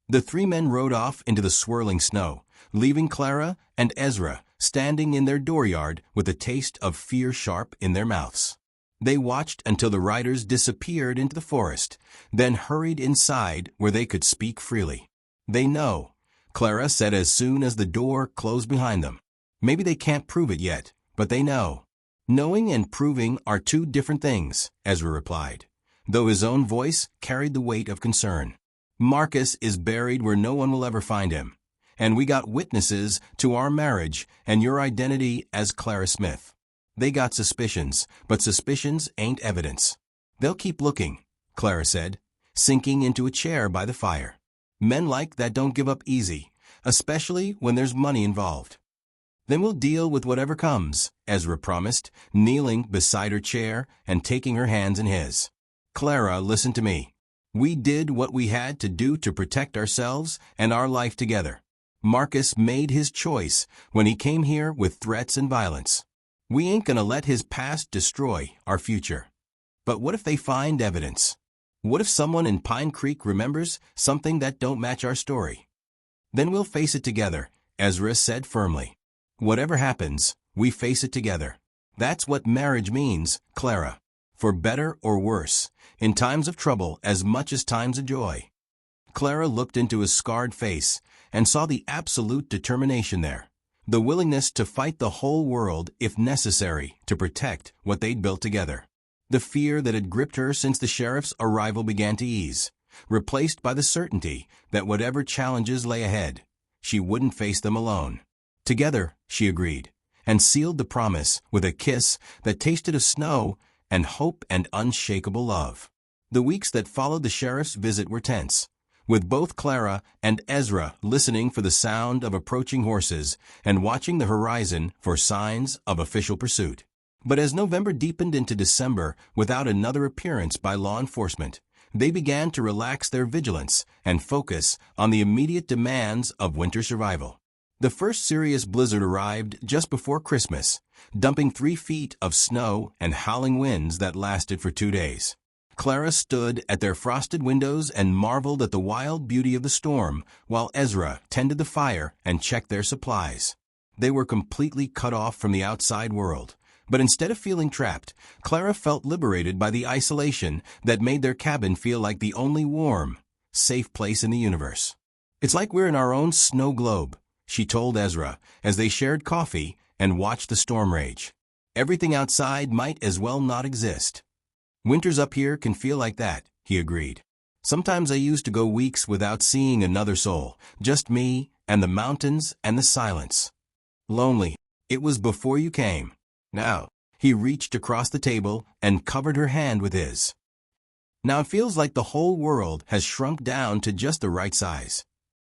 Speaker 1: The 3 men rode off into the swirling snow, leaving Clara and Ezra standing in their dooryard with the taste of fear sharp in their mouths. They watched until the riders disappeared into the forest, then hurried inside where they could speak freely. "They know," Clara said as soon as the door closed behind them. "Maybe they can't prove it yet, but they know." "Knowing and proving are two different things," Ezra replied, though his own voice carried the weight of concern. "Marcus is buried where no one will ever find him, and we got witnesses to our marriage and your identity as Clara Smith. They got suspicions, but suspicions ain't evidence." "They'll keep looking," Clara said, sinking into a chair by the fire. "Men like that don't give up easy, especially when there's money involved." "Then we'll deal with whatever comes," Ezra promised, kneeling beside her chair and taking her hands in his. "Clara, listen to me. We did what we had to do to protect ourselves and our life together. Marcus made his choice when he came here with threats and violence. We ain't gonna let his past destroy our future. But what if they find evidence? What if someone in Pine Creek remembers something that don't match our story? Then we'll face it together," Ezra said firmly. "Whatever happens, we face it together. That's what marriage means, Clara. For better or worse, in times of trouble as much as times of joy." Clara looked into his scarred face and saw the absolute determination there, the willingness to fight the whole world if necessary to protect what they'd built together. The fear that had gripped her since the sheriff's arrival began to ease, replaced by the certainty that whatever challenges lay ahead, she wouldn't face them alone. "Together," she agreed, and sealed the promise with a kiss that tasted of snow and hope and unshakable love. The weeks that followed the sheriff's visit were tense, with both Clara and Ezra listening for the sound of approaching horses and watching the horizon for signs of official pursuit. But as November deepened into December without another appearance by law enforcement, they began to relax their vigilance and focus on the immediate demands of winter survival. The first serious blizzard arrived just before Christmas, dumping 3 feet of snow and howling winds that lasted for 2 days. Clara stood at their frosted windows and marveled at the wild beauty of the storm, while Ezra tended the fire and checked their supplies. They were completely cut off from the outside world, but instead of feeling trapped, Clara felt liberated by the isolation that made their cabin feel like the only warm, safe place in the universe. "It's like we're in our own snow globe," she told Ezra as they shared coffee and watched the storm rage. "Everything outside might as well not exist." "Winters up here can feel like that," he agreed. "Sometimes I used to go weeks without seeing another soul, just me and the mountains and the silence. Lonely. It was before you came. Now," he reached across the table and covered her hand with his. "Now it feels like the whole world has shrunk down to just the right size."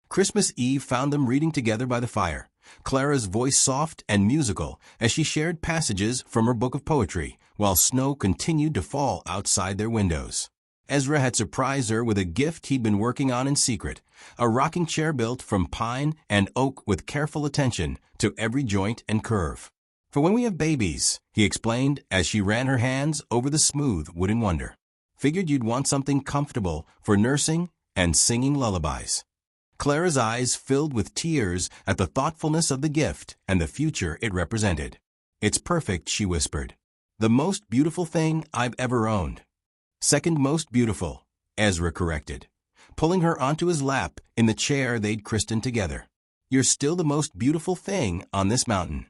Speaker 1: Christmas Eve found them reading together by the fire, Clara's voice soft and musical as she shared passages from her book of poetry, while snow continued to fall outside their windows. Ezra had surprised her with a gift he'd been working on in secret, a rocking chair built from pine and oak with careful attention to every joint and curve. "For when we have babies," he explained as she ran her hands over the smooth wooden wonder. "Figured you'd want something comfortable for nursing and singing lullabies." Clara's eyes filled with tears at the thoughtfulness of the gift and the future it represented. "It's perfect," she whispered. "The most beautiful thing I've ever owned." "Second most beautiful," Ezra corrected, pulling her onto his lap in the chair they'd christened together. "You're still the most beautiful thing on this mountain."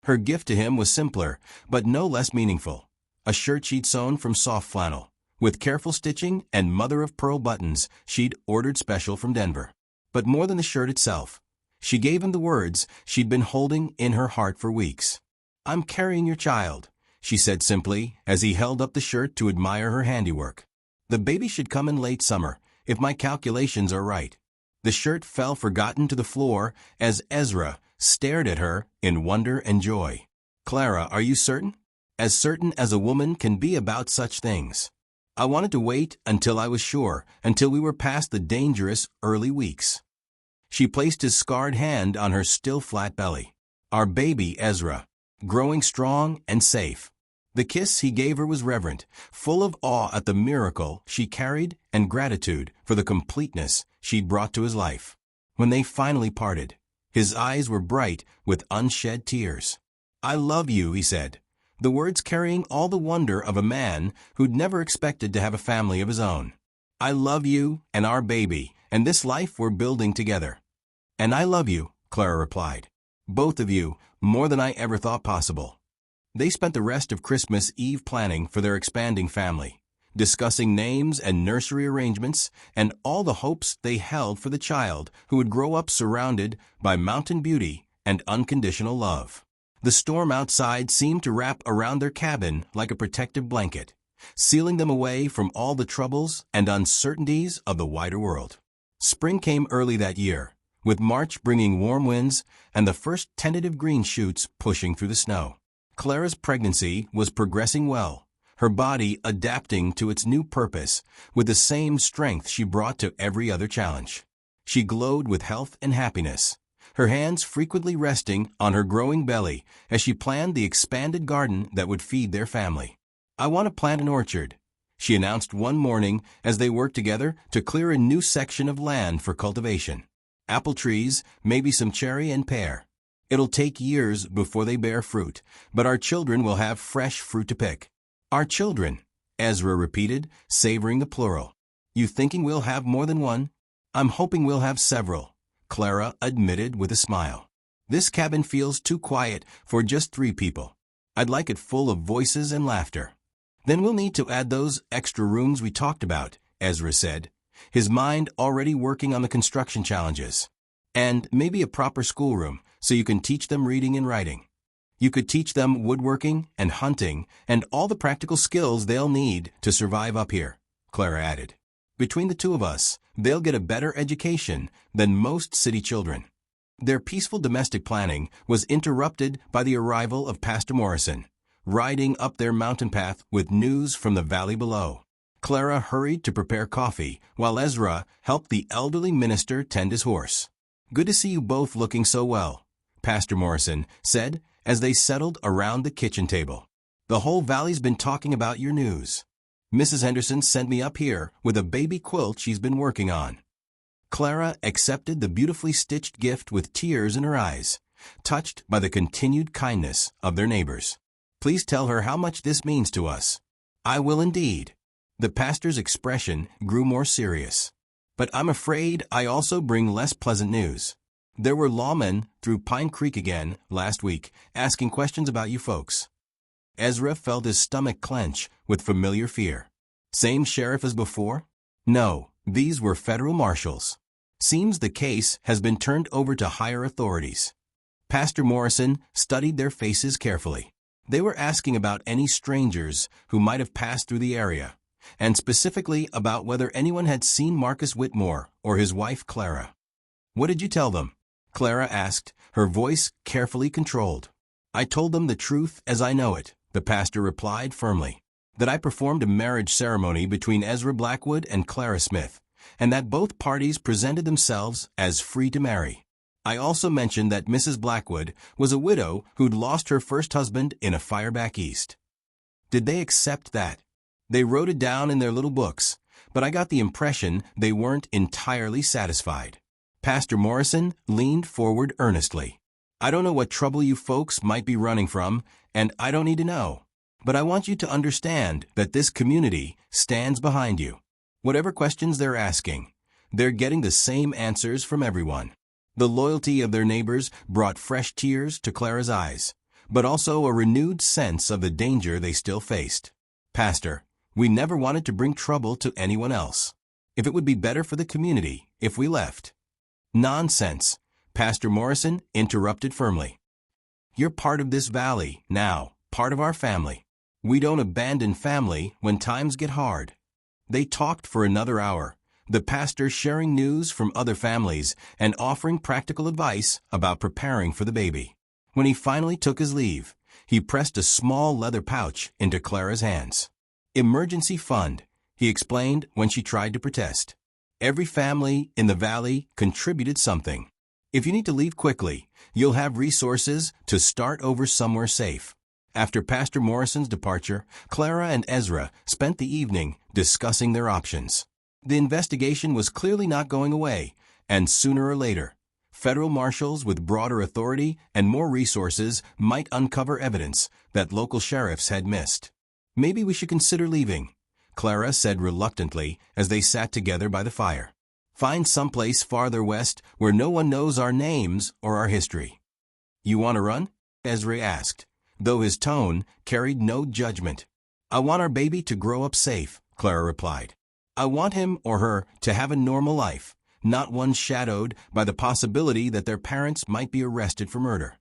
Speaker 1: Her gift to him was simpler, but no less meaningful. A shirt she'd sewn from soft flannel, with careful stitching and mother-of-pearl buttons she'd ordered special from Denver. But more than the shirt itself, she gave him the words she'd been holding in her heart for weeks. "I'm carrying your child," she said simply as he held up the shirt to admire her handiwork. "The baby should come in late summer, if my calculations are right." The shirt fell forgotten to the floor as Ezra stared at her in wonder and joy. "Clara, are you certain?" "As certain as a woman can be about such things. I wanted to wait until I was sure, until we were past the dangerous early weeks." She placed his scarred hand on her still flat belly. "Our baby, Ezra, growing strong and safe." The kiss he gave her was reverent, full of awe at the miracle she carried and gratitude for the completeness she'd brought to his life. When they finally parted, His eyes were bright with unshed tears. "I love you," he said, the words carrying all the wonder of a man who'd never expected to have a family of his own. "I love you and our baby and this life we're building together." "And I love you," Clara replied. "Both of you, more than I ever thought possible." They spent the rest of Christmas Eve planning for their expanding family, discussing names and nursery arrangements and all the hopes they held for the child who would grow up surrounded by mountain beauty and unconditional love. The storm outside seemed to wrap around their cabin like a protective blanket, sealing them away from all the troubles and uncertainties of the wider world. Spring came early that year, with March bringing warm winds and the first tentative green shoots pushing through the snow. Clara's pregnancy was progressing well, her body adapting to its new purpose with the same strength she brought to every other challenge. She glowed with health and happiness, her hands frequently resting on her growing belly as she planned the expanded garden that would feed their family. "I want to plant an orchard," she announced one morning as they worked together to clear a new section of land for cultivation. "Apple trees, maybe some cherry and pear. It'll take years before they bear fruit, but our children will have fresh fruit to pick." "Our children," Ezra repeated, savoring the plural. "You thinking we'll have more than one?" "I'm hoping we'll have several," Clara admitted with a smile. "This cabin feels too quiet for just 3 people. I'd like it full of voices and laughter." "Then we'll need to add those extra rooms we talked about," Ezra said, his mind already working on the construction challenges. "And maybe a proper schoolroom so you can teach them reading and writing. You could teach them woodworking and hunting and all the practical skills they'll need to survive up here," Clara added. "Between the two of us, they'll get a better education than most city children." Their peaceful domestic planning was interrupted by the arrival of Pastor Morrison, riding up their mountain path with news from the valley below. Clara hurried to prepare coffee, while Ezra helped the elderly minister tend his horse. "Good to see you both looking so well," Pastor Morrison said as they settled around the kitchen table. "The whole valley's been talking about your news. Mrs. Henderson sent me up here with a baby quilt she's been working on." Clara accepted the beautifully stitched gift with tears in her eyes, touched by the continued kindness of their neighbors. "Please tell her how much this means to us." "I will indeed." The pastor's expression grew more serious. "But I'm afraid I also bring less pleasant news. There were lawmen through Pine Creek again last week asking questions about you folks." Ezra felt his stomach clench with familiar fear. "Same sheriff as before?" "No, these were federal marshals. Seems the case has been turned over to higher authorities." Pastor Morrison studied their faces carefully. They were asking about any strangers who might have passed through the area, and specifically about whether anyone had seen Marcus Whitmore or his wife Clara. "What did you tell them?" Clara asked, her voice carefully controlled. "I told them the truth as I know it," the pastor replied firmly. "That I performed a marriage ceremony between Ezra Blackwood and Clara Smith, and that both parties presented themselves as free to marry. I also mentioned that Mrs. Blackwood was a widow who'd lost her first husband in a fire back east." "Did they accept that?" "They wrote it down in their little books, but I got the impression they weren't entirely satisfied." Pastor Morrison leaned forward earnestly. "I don't know what trouble you folks might be running from, and I don't need to know. But I want you to understand that this community stands behind you. Whatever questions they're asking, they're getting the same answers from everyone." The loyalty of their neighbors brought fresh tears to Clara's eyes, but also a renewed sense of the danger they still faced. "Pastor, we never wanted to bring trouble to anyone else. If it would be better for the community if we left." "Nonsense," Pastor Morrison interrupted firmly. "You're part of this valley now, part of our family. We don't abandon family when times get hard." They talked for another hour, the pastor sharing news from other families and offering practical advice about preparing for the baby. When he finally took his leave, he pressed a small leather pouch into Clara's hands. "Emergency fund," he explained when she tried to protest. "Every family in the valley contributed something. If you need to leave quickly, you'll have resources to start over somewhere safe." After Pastor Morrison's departure, Clara and Ezra spent the evening discussing their options. The investigation was clearly not going away, and sooner or later, Federal marshals with broader authority and more resources might uncover evidence that local sheriffs had missed. Maybe we should consider leaving, Clara said reluctantly as they sat together by the fire. Find someplace farther west where no one knows our names or our history. You want to run? Ezra asked, though his tone carried no judgment. I want our baby to grow up safe, Clara replied. I want him or her to have a normal life, not one shadowed by the possibility that their parents might be arrested for murder.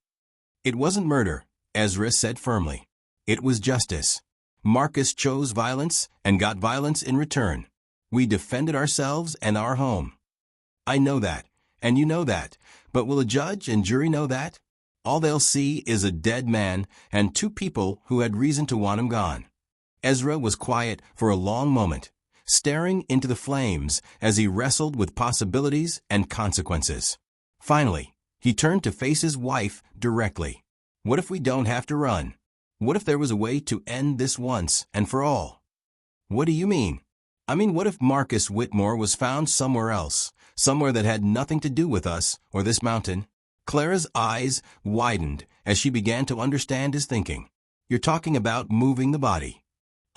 Speaker 1: It wasn't murder, Ezra said firmly. It was justice. Marcus chose violence and got violence in return. We defended ourselves and our home. I know that, and you know that, but will a judge and jury know that? All they'll see is a dead man and two people who had reason to want him gone. Ezra was quiet for a long moment, staring into the flames as he wrestled with possibilities and consequences. Finally, he turned to face his wife directly. What if we don't have to run? What if there was a way to end this once and for all? What do you mean? I mean, what if Marcus Whitmore was found somewhere else, somewhere that had nothing to do with us or this mountain? Clara's eyes widened as she began to understand his thinking. You're talking about moving the body.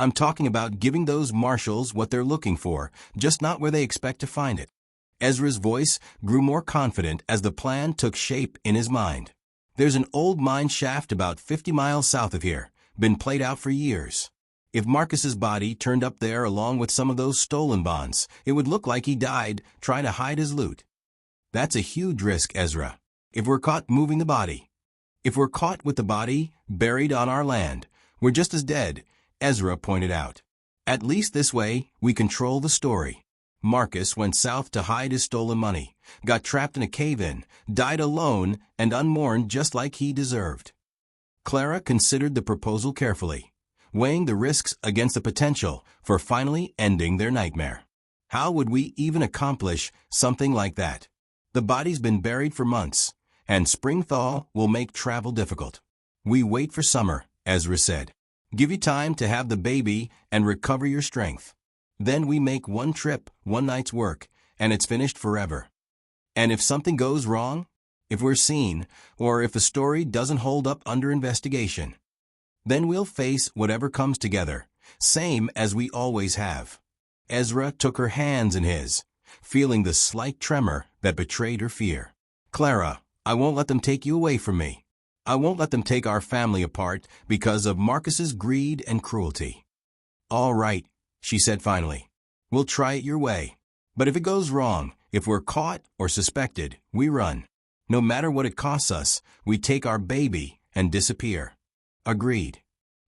Speaker 1: I'm talking about giving those marshals what they're looking for, just not where they expect to find it. Ezra's voice grew more confident as the plan took shape in his mind. There's an old mine shaft about 50 miles south of here, been played out for years. If Marcus's body turned up there along with some of those stolen bonds, it would look like he died trying to hide his loot. That's a huge risk, Ezra. If we're caught moving the body, if we're caught with the body buried on our land, we're just as dead, Ezra pointed out. At least this way, we control the story. Marcus went south to hide his stolen money, got trapped in a cave-in, died alone and unmourned just like he deserved. Clara considered the proposal carefully, weighing the risks against the potential for finally ending their nightmare. How would we even accomplish something like that? The body's been buried for months, and spring thaw will make travel difficult. We wait for summer, Ezra said. Give you time to have the baby and recover your strength. Then we make one trip, one night's work, and it's finished forever. And if something goes wrong, if we're seen, or if the story doesn't hold up under investigation, then we'll face whatever comes together, same as we always have. Ezra took her hands in his, feeling the slight tremor that betrayed her fear. Clara, I won't let them take you away from me. I won't let them take our family apart because of Marcus's greed and cruelty. All right, she said finally. We'll try it your way. But if it goes wrong, if we're caught or suspected, we run. No matter what it costs us, we take our baby and disappear. Agreed.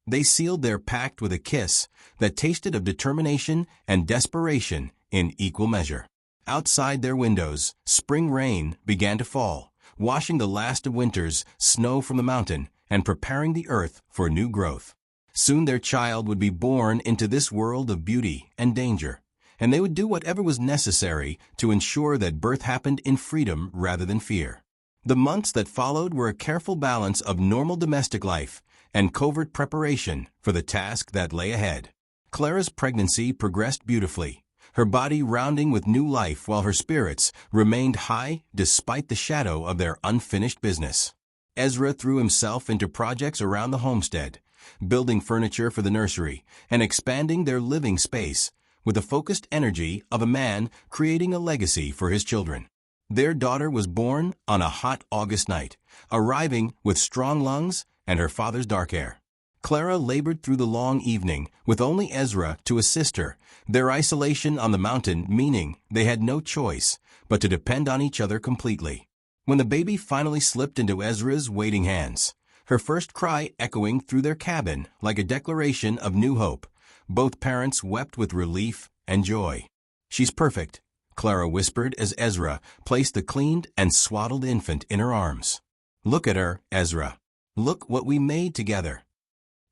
Speaker 1: They sealed their pact with a kiss that tasted of determination and desperation in equal measure. Outside their windows, spring rain began to fall, washing the last of winter's snow from the mountain and preparing the earth for new growth. Soon their child would be born into this world of beauty and danger, and they would do whatever was necessary to ensure that birth happened in freedom rather than fear. The months that followed were a careful balance of normal domestic life and covert preparation for the task that lay ahead. Clara's pregnancy progressed beautifully, her body rounding with new life while her spirits remained high despite the shadow of their unfinished business. Ezra threw himself into projects around the homestead, building furniture for the nursery and expanding their living space with the focused energy of a man creating a legacy for his children. Their daughter was born on a hot August night, arriving with strong lungs and her father's dark hair. Clara labored through the long evening with only Ezra to assist her, their isolation on the mountain meaning they had no choice but to depend on each other completely. When the baby finally slipped into Ezra's waiting hands, her first cry echoing through their cabin like a declaration of new hope, both parents wept with relief and joy. She's perfect, Clara whispered as Ezra placed the cleaned and swaddled infant in her arms. Look at her, Ezra. Look what we made together.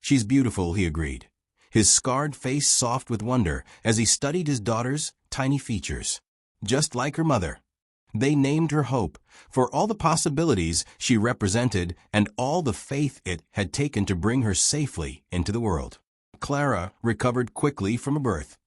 Speaker 1: She's beautiful, he agreed, his scarred face soft with wonder as he studied his daughter's tiny features. Just like her mother. They named her Hope for all the possibilities she represented and all the faith it had taken to bring her safely into the world. Clara recovered quickly from a birth,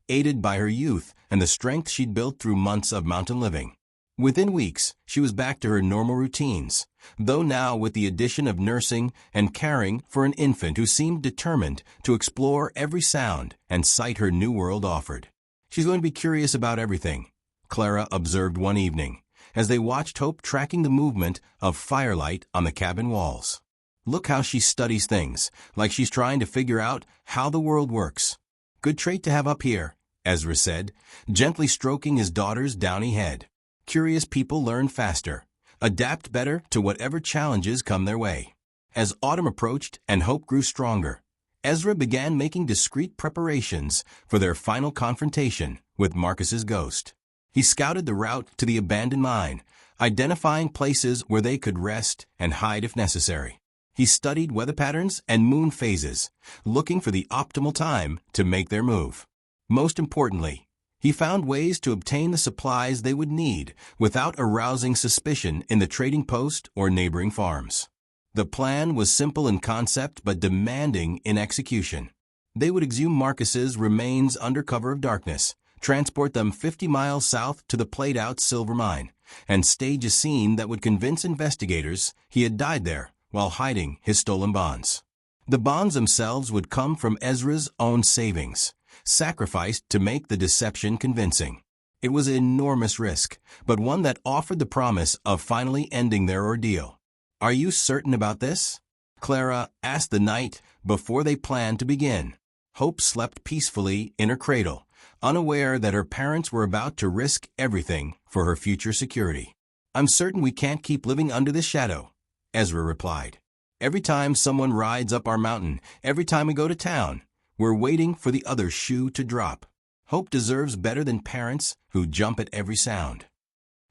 Speaker 1: aided by her youth and the strength she'd built through months of mountain living. Within weeks, she was back to her normal routines, though now with the addition of nursing and caring for an infant who seemed determined to explore every sound and sight her new world offered. "She's going to be curious about everything," Clara observed one evening, as they watched Hope tracking the movement of firelight on the cabin walls. "Look how she studies things, like she's trying to figure out how the world works." "Good trait to have up here," Ezra said, gently stroking his daughter's downy head. "Curious people learn faster, adapt better to whatever challenges come their way." As autumn approached and hope grew stronger, Ezra began making discreet preparations for their final confrontation with Marcus's ghost. He scouted the route to the abandoned mine, identifying places where they could rest and hide if necessary. He studied weather patterns and moon phases, looking for the optimal time to make their move. Most importantly, he found ways to obtain the supplies they would need without arousing suspicion in the trading post or neighboring farms. The plan was simple in concept but demanding in execution. They would exhume Marcus's remains under cover of darkness, transport them 50 miles south to the played-out silver mine, and stage a scene that would convince investigators he had died there while hiding his stolen bonds. The bonds themselves would come from Ezra's own savings, sacrificed to make the deception convincing. It was an enormous risk, but one that offered the promise of finally ending their ordeal. "Are you certain about this?" Clara asked the night before they planned to begin. Hope slept peacefully in her cradle, unaware that her parents were about to risk everything for her future security. "I'm certain we can't keep living under this shadow," Ezra replied. "Every time someone rides up our mountain, every time we go to town, we're waiting for the other shoe to drop. Hope deserves better than parents who jump at every sound."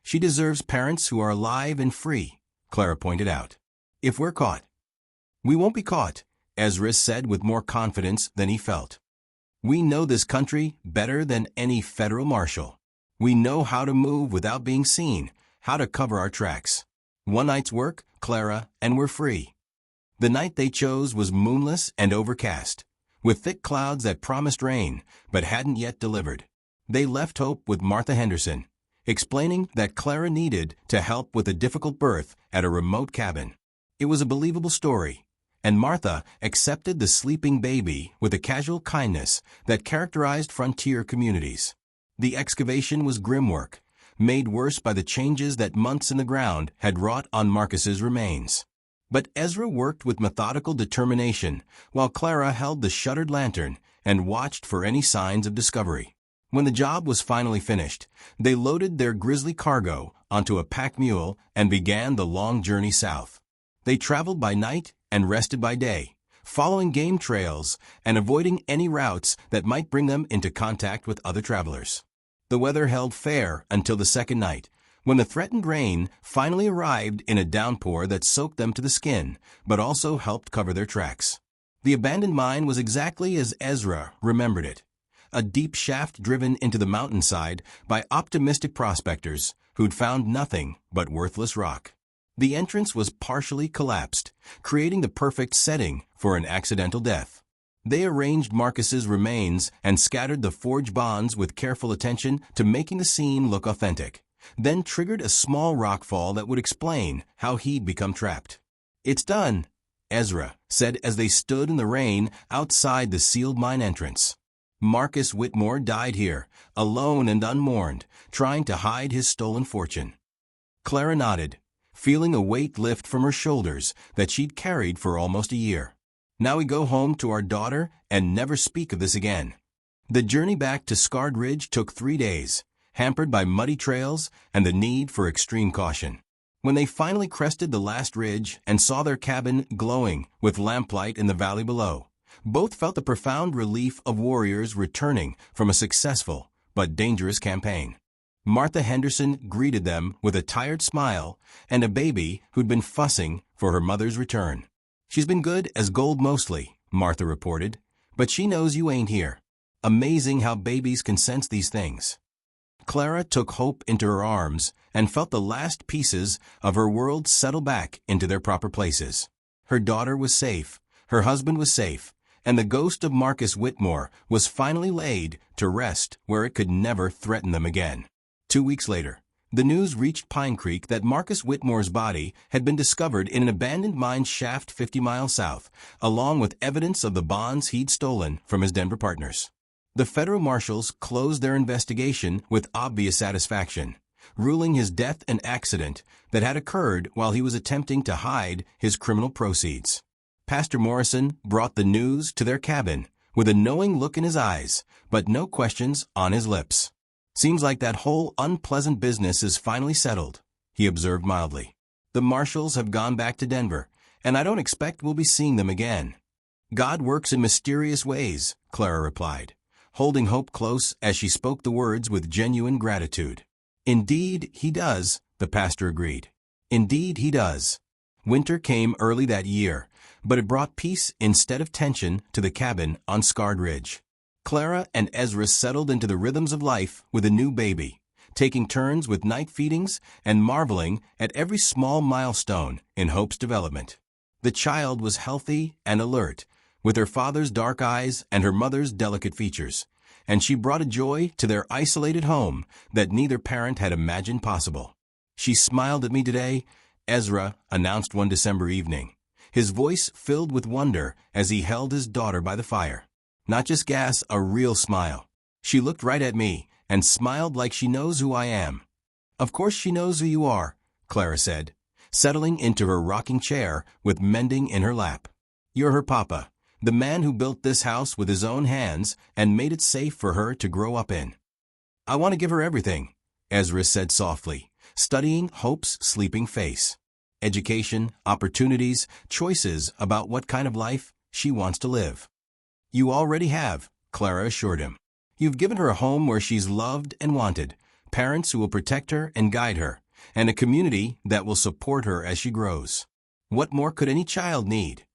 Speaker 1: "She deserves parents who are alive and free," Clara pointed out. "If we're caught." "We won't be caught," Ezra said with more confidence than he felt. "We know this country better than any federal marshal. We know how to move without being seen, how to cover our tracks. One night's work, Clara, and we're free." The night they chose was moonless and overcast, with thick clouds that promised rain but hadn't yet delivered. They left Hope with Martha Henderson, explaining that Clara needed to help with a difficult birth at a remote cabin. It was a believable story, and Martha accepted the sleeping baby with a casual kindness that characterized frontier communities. The excavation was grim work, made worse by the changes that months in the ground had wrought on Marcus's remains. But Ezra worked with methodical determination, while Clara held the shuttered lantern and watched for any signs of discovery. When the job was finally finished, they loaded their grisly cargo onto a pack mule and began the long journey south. They traveled by night and rested by day, following game trails and avoiding any routes that might bring them into contact with other travelers. The weather held fair until the second night, when the threatened rain finally arrived in a downpour that soaked them to the skin, but also helped cover their tracks. The abandoned mine was exactly as Ezra remembered it, a deep shaft driven into the mountainside by optimistic prospectors who'd found nothing but worthless rock. The entrance was partially collapsed, creating the perfect setting for an accidental death. They arranged Marcus's remains and scattered the forged bonds with careful attention to making the scene look authentic, then triggered a small rockfall that would explain how he'd become trapped. "It's done," Ezra said as they stood in the rain outside the sealed mine entrance. Marcus Whitmore died here, alone and unmourned, trying to hide his stolen fortune. Clara nodded, feeling a weight lift from her shoulders that she'd carried for almost a year. "Now we go home to our daughter and never speak of this again." The journey back to Scarred Ridge took 3 days, hampered by muddy trails and the need for extreme caution. When they finally crested the last ridge and saw their cabin glowing with lamplight in the valley below, both felt the profound relief of warriors returning from a successful but dangerous campaign. Martha Henderson greeted them with a tired smile and a baby who'd been fussing for her mother's return. "She's been good as gold mostly," Martha reported, "but she knows you ain't here. Amazing how babies can sense these things." Clara took Hope into her arms and felt the last pieces of her world settle back into their proper places. Her daughter was safe, her husband was safe, and the ghost of Marcus Whitmore was finally laid to rest where it could never threaten them again. 2 weeks later, The news reached Pine Creek that Marcus Whitmore's body had been discovered in an abandoned mine shaft 50 miles south, along with evidence of the bonds he'd stolen from his Denver partners. The federal marshals closed their investigation with obvious satisfaction, ruling his death an accident that had occurred while he was attempting to hide his criminal proceeds. Pastor Morrison brought the news to their cabin with a knowing look in his eyes, but no questions on his lips. "Seems like that whole unpleasant business is finally settled," he observed mildly. "The marshals have gone back to Denver, and I don't expect we'll be seeing them again." "God works in mysterious ways," Clara replied, holding Hope close as she spoke the words with genuine gratitude. "Indeed, he does," the pastor agreed. "Indeed, he does." Winter came early that year, but it brought peace instead of tension to the cabin on Scarred Ridge. Clara and Ezra settled into the rhythms of life with a new baby, taking turns with night feedings and marveling at every small milestone in Hope's development. The child was healthy and alert, with her father's dark eyes and her mother's delicate features, and she brought a joy to their isolated home that neither parent had imagined possible. "She smiled at me today," Ezra announced one December evening, his voice filled with wonder as he held his daughter by the fire. "Not just gas, a real smile. She looked right at me and smiled like she knows who I am." "Of course she knows who you are," Clara said, settling into her rocking chair with mending in her lap. "You're her papa, the man who built this house with his own hands and made it safe for her to grow up in." "I want to give her everything," Ezra said softly, studying Hope's sleeping face. "Education, opportunities, choices about what kind of life she wants to live." "You already have," Clara assured him. "You've given her a home where she's loved and wanted, parents who will protect her and guide her, and a community that will support her as she grows. What more could any child need?"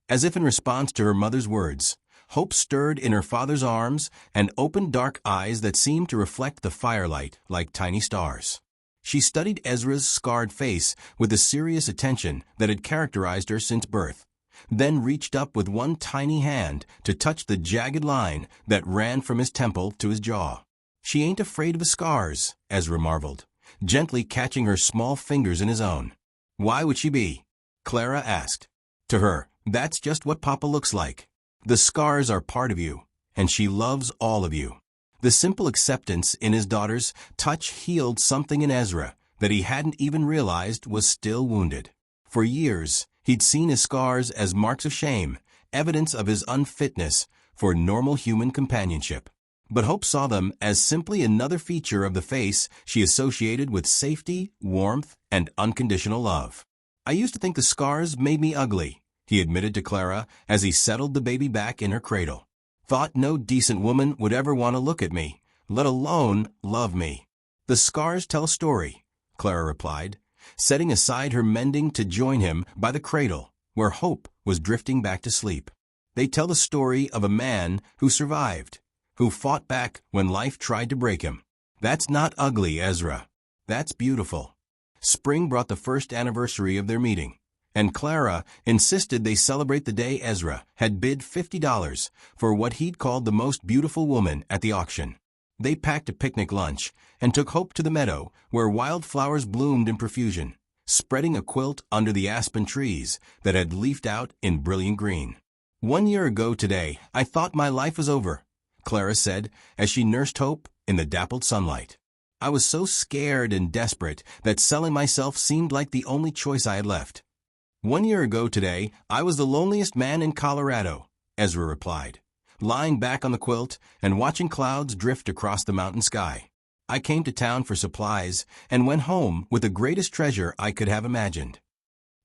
Speaker 1: As if in response to her mother's words, Hope stirred in her father's arms and opened dark eyes that seemed to reflect the firelight like tiny stars. She studied Ezra's scarred face with the serious attention that had characterized her since birth, then reached up with one tiny hand to touch the jagged line that ran from his temple to his jaw. "She ain't afraid of the scars," Ezra marveled, gently catching her small fingers in his own. "Why would she be?" Clara asked. "To her, that's just what Papa looks like. The scars are part of you, and she loves all of you." The simple acceptance in his daughter's touch healed something in Ezra that he hadn't even realized was still wounded. For years, he'd seen his scars as marks of shame, evidence of his unfitness for normal human companionship. But Hope saw them as simply another feature of the face she associated with safety, warmth, and unconditional love. "I used to think the scars made me ugly," he admitted to Clara as he settled the baby back in her cradle. "Thought no decent woman would ever want to look at me, let alone love me." "The scars tell a story," Clara replied, setting aside her mending to join him by the cradle, where Hope was drifting back to sleep. "They tell the story of a man who survived, who fought back when life tried to break him. That's not ugly, Ezra. That's beautiful." Spring brought the first anniversary of their meeting, and Clara insisted they celebrate the day Ezra had bid $50 for what he'd called the most beautiful woman at the auction. They packed a picnic lunch and took Hope to the meadow where wildflowers bloomed in profusion, spreading a quilt under the aspen trees that had leafed out in brilliant green. "1 year ago today, I thought my life was over," Clara said as she nursed Hope in the dappled sunlight. "I was so scared and desperate that selling myself seemed like the only choice I had left." "1 year ago today, I was the loneliest man in Colorado," Ezra replied, lying back on the quilt and watching clouds drift across the mountain sky. "I came to town for supplies and went home with the greatest treasure I could have imagined."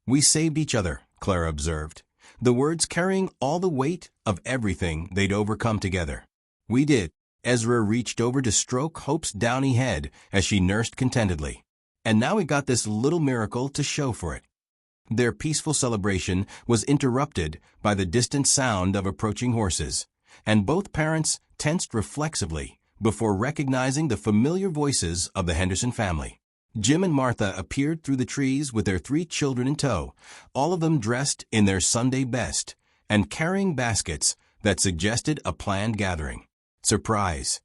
Speaker 1: "We saved each other," Clara observed, the words carrying all the weight of everything they'd overcome together. "We did." Ezra reached over to stroke Hope's downy head as she nursed contentedly. "And now we got this little miracle to show for it." Their peaceful celebration was interrupted by the distant sound of approaching horses, and both parents tensed reflexively before recognizing the familiar voices of the Henderson family. Jim and Martha appeared through the trees with their 3 children in tow, all of them dressed in their Sunday best and carrying baskets that suggested a planned gathering. "Surprise,"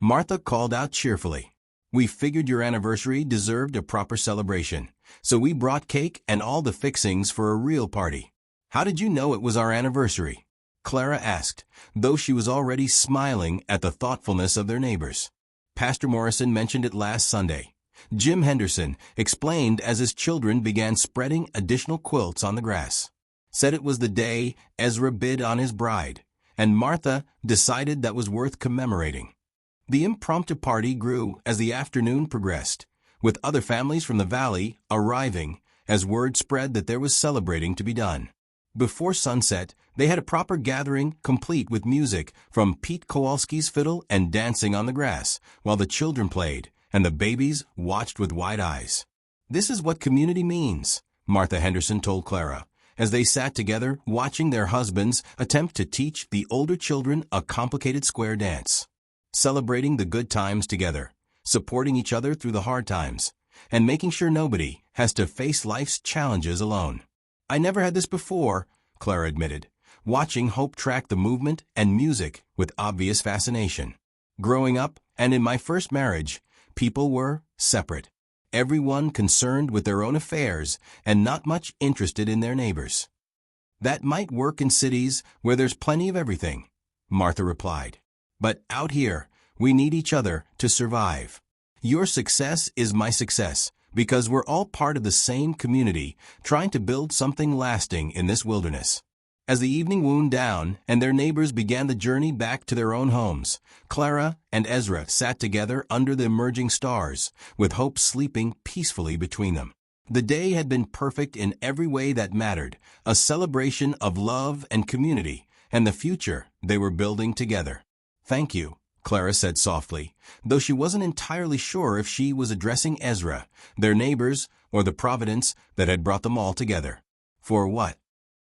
Speaker 1: Martha called out cheerfully. We figured your anniversary deserved a proper celebration, so we brought cake and all the fixings for a real party. How did you know it was our anniversary? Clara asked, though she was already smiling at the thoughtfulness of their neighbors. Pastor Morrison mentioned it last Sunday. Jim Henderson explained as his children began spreading additional quilts on the grass. Said it was the day Ezra bid on his bride, and Martha decided that was worth commemorating. The impromptu party grew as the afternoon progressed, with other families from the valley arriving as word spread that there was celebrating to be done. Before sunset, they had a proper gathering complete with music from Pete Kowalski's fiddle and dancing on the grass, while the children played and the babies watched with wide eyes. This is what community means, Martha Henderson told Clara, as they sat together watching their husbands attempt to teach the older children a complicated square dance. Celebrating the good times together, supporting each other through the hard times, and making sure nobody has to face life's challenges alone. I never had this before, Clara admitted, watching Hope track the movement and music with obvious fascination. Growing up, and in my first marriage, people were separate. Everyone concerned with their own affairs and not much interested in their neighbors. That might work in cities where there's plenty of everything, Martha replied. But out here, we need each other to survive. Your success is my success because we're all part of the same community trying to build something lasting in this wilderness. As the evening wound down and their neighbors began the journey back to their own homes, Clara and Ezra sat together under the emerging stars, with Hope sleeping peacefully between them. The day had been perfect in every way that mattered, a celebration of love and community, and the future they were building together. Thank you, Clara said softly, though she wasn't entirely sure if she was addressing Ezra, their neighbors, or the providence that had brought them all together. For what?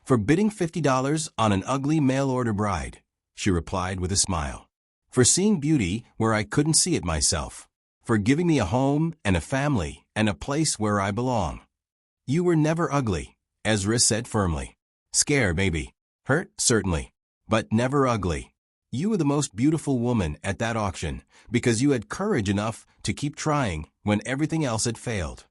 Speaker 1: For bidding $50 on an ugly mail-order bride, she replied with a smile. For seeing beauty where I couldn't see it myself. For giving me a home and a family and a place where I belong. You were never ugly, Ezra said firmly. Scared, maybe. Hurt, certainly. But never ugly. You were the most beautiful woman at that auction because you had courage enough to keep trying when everything else had failed.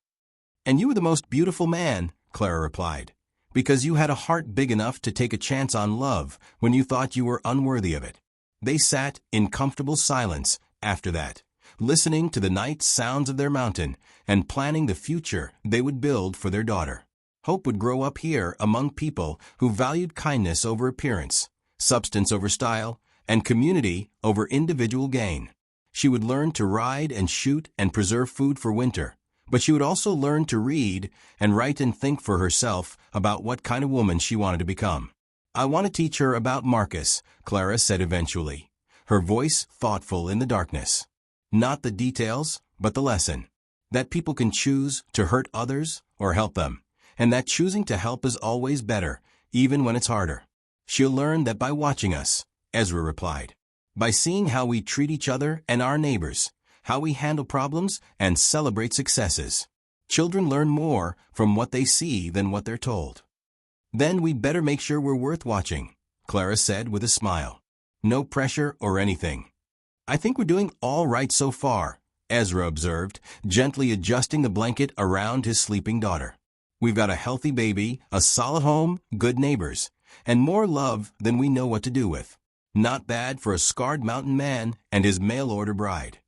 Speaker 1: And you were the most beautiful man, Clara replied, because you had a heart big enough to take a chance on love when you thought you were unworthy of it. They sat in comfortable silence after that, listening to the night sounds of their mountain and planning the future they would build for their daughter. Hope would grow up here among people who valued kindness over appearance, substance over style, and community over individual gain. She would learn to ride and shoot and preserve food for winter, but she would also learn to read and write and think for herself about what kind of woman she wanted to become. I want to teach her about Marcus, Clara said eventually, her voice thoughtful in the darkness. Not the details, but the lesson. That people can choose to hurt others or help them, and that choosing to help is always better, even when it's harder. She'll learn that by watching us, Ezra replied, by seeing how we treat each other and our neighbors, how we handle problems and celebrate successes. Children learn more from what they see than what they're told. Then we'd better make sure we're worth watching, Clara said with a smile. No pressure or anything. I think we're doing all right so far, Ezra observed, gently adjusting the blanket around his sleeping daughter. We've got a healthy baby, a solid home, good neighbors, and more love than we know what to do with. Not bad for a scarred mountain man and his mail-order bride.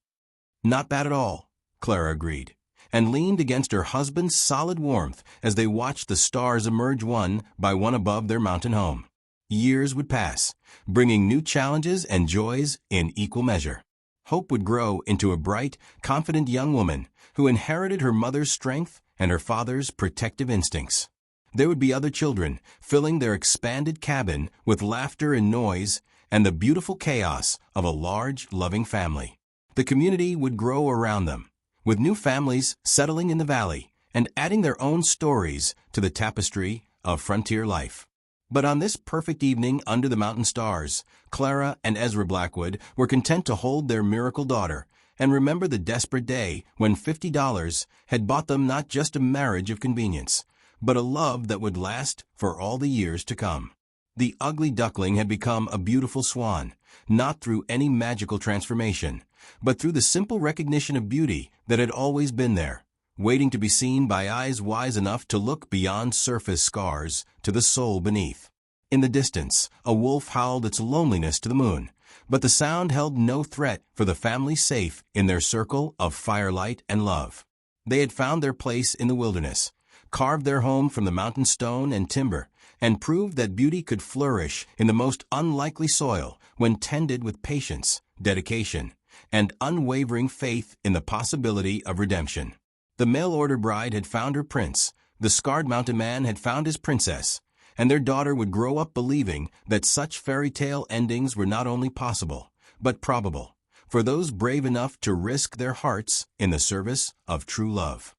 Speaker 1: Not bad at all, Clara agreed, and leaned against her husband's solid warmth as they watched the stars emerge one by one above their mountain home. Years would pass, bringing new challenges and joys in equal measure. Hope would grow into a bright, confident young woman who inherited her mother's strength and her father's protective instincts. There would be other children filling their expanded cabin with laughter and noise and the beautiful chaos of a large, loving family. The community would grow around them, with new families settling in the valley and adding their own stories to the tapestry of frontier life. But on this perfect evening under the mountain stars, Clara and Ezra Blackwood were content to hold their miracle daughter and remember the desperate day when $50 had bought them not just a marriage of convenience, but a love that would last for all the years to come. The ugly duckling had become a beautiful swan, not through any magical transformation, but through the simple recognition of beauty that had always been there, waiting to be seen by eyes wise enough to look beyond surface scars to the soul beneath. In the distance, a wolf howled its loneliness to the moon, but the sound held no threat for the family safe in their circle of firelight and love. They had found their place in the wilderness, carved their home from the mountain stone and timber, and proved that beauty could flourish in the most unlikely soil when tended with patience, dedication, and unwavering faith in the possibility of redemption. The mail-order bride had found her prince, the scarred mountain man had found his princess, and their daughter would grow up believing that such fairy tale endings were not only possible, but probable, for those brave enough to risk their hearts in the service of true love.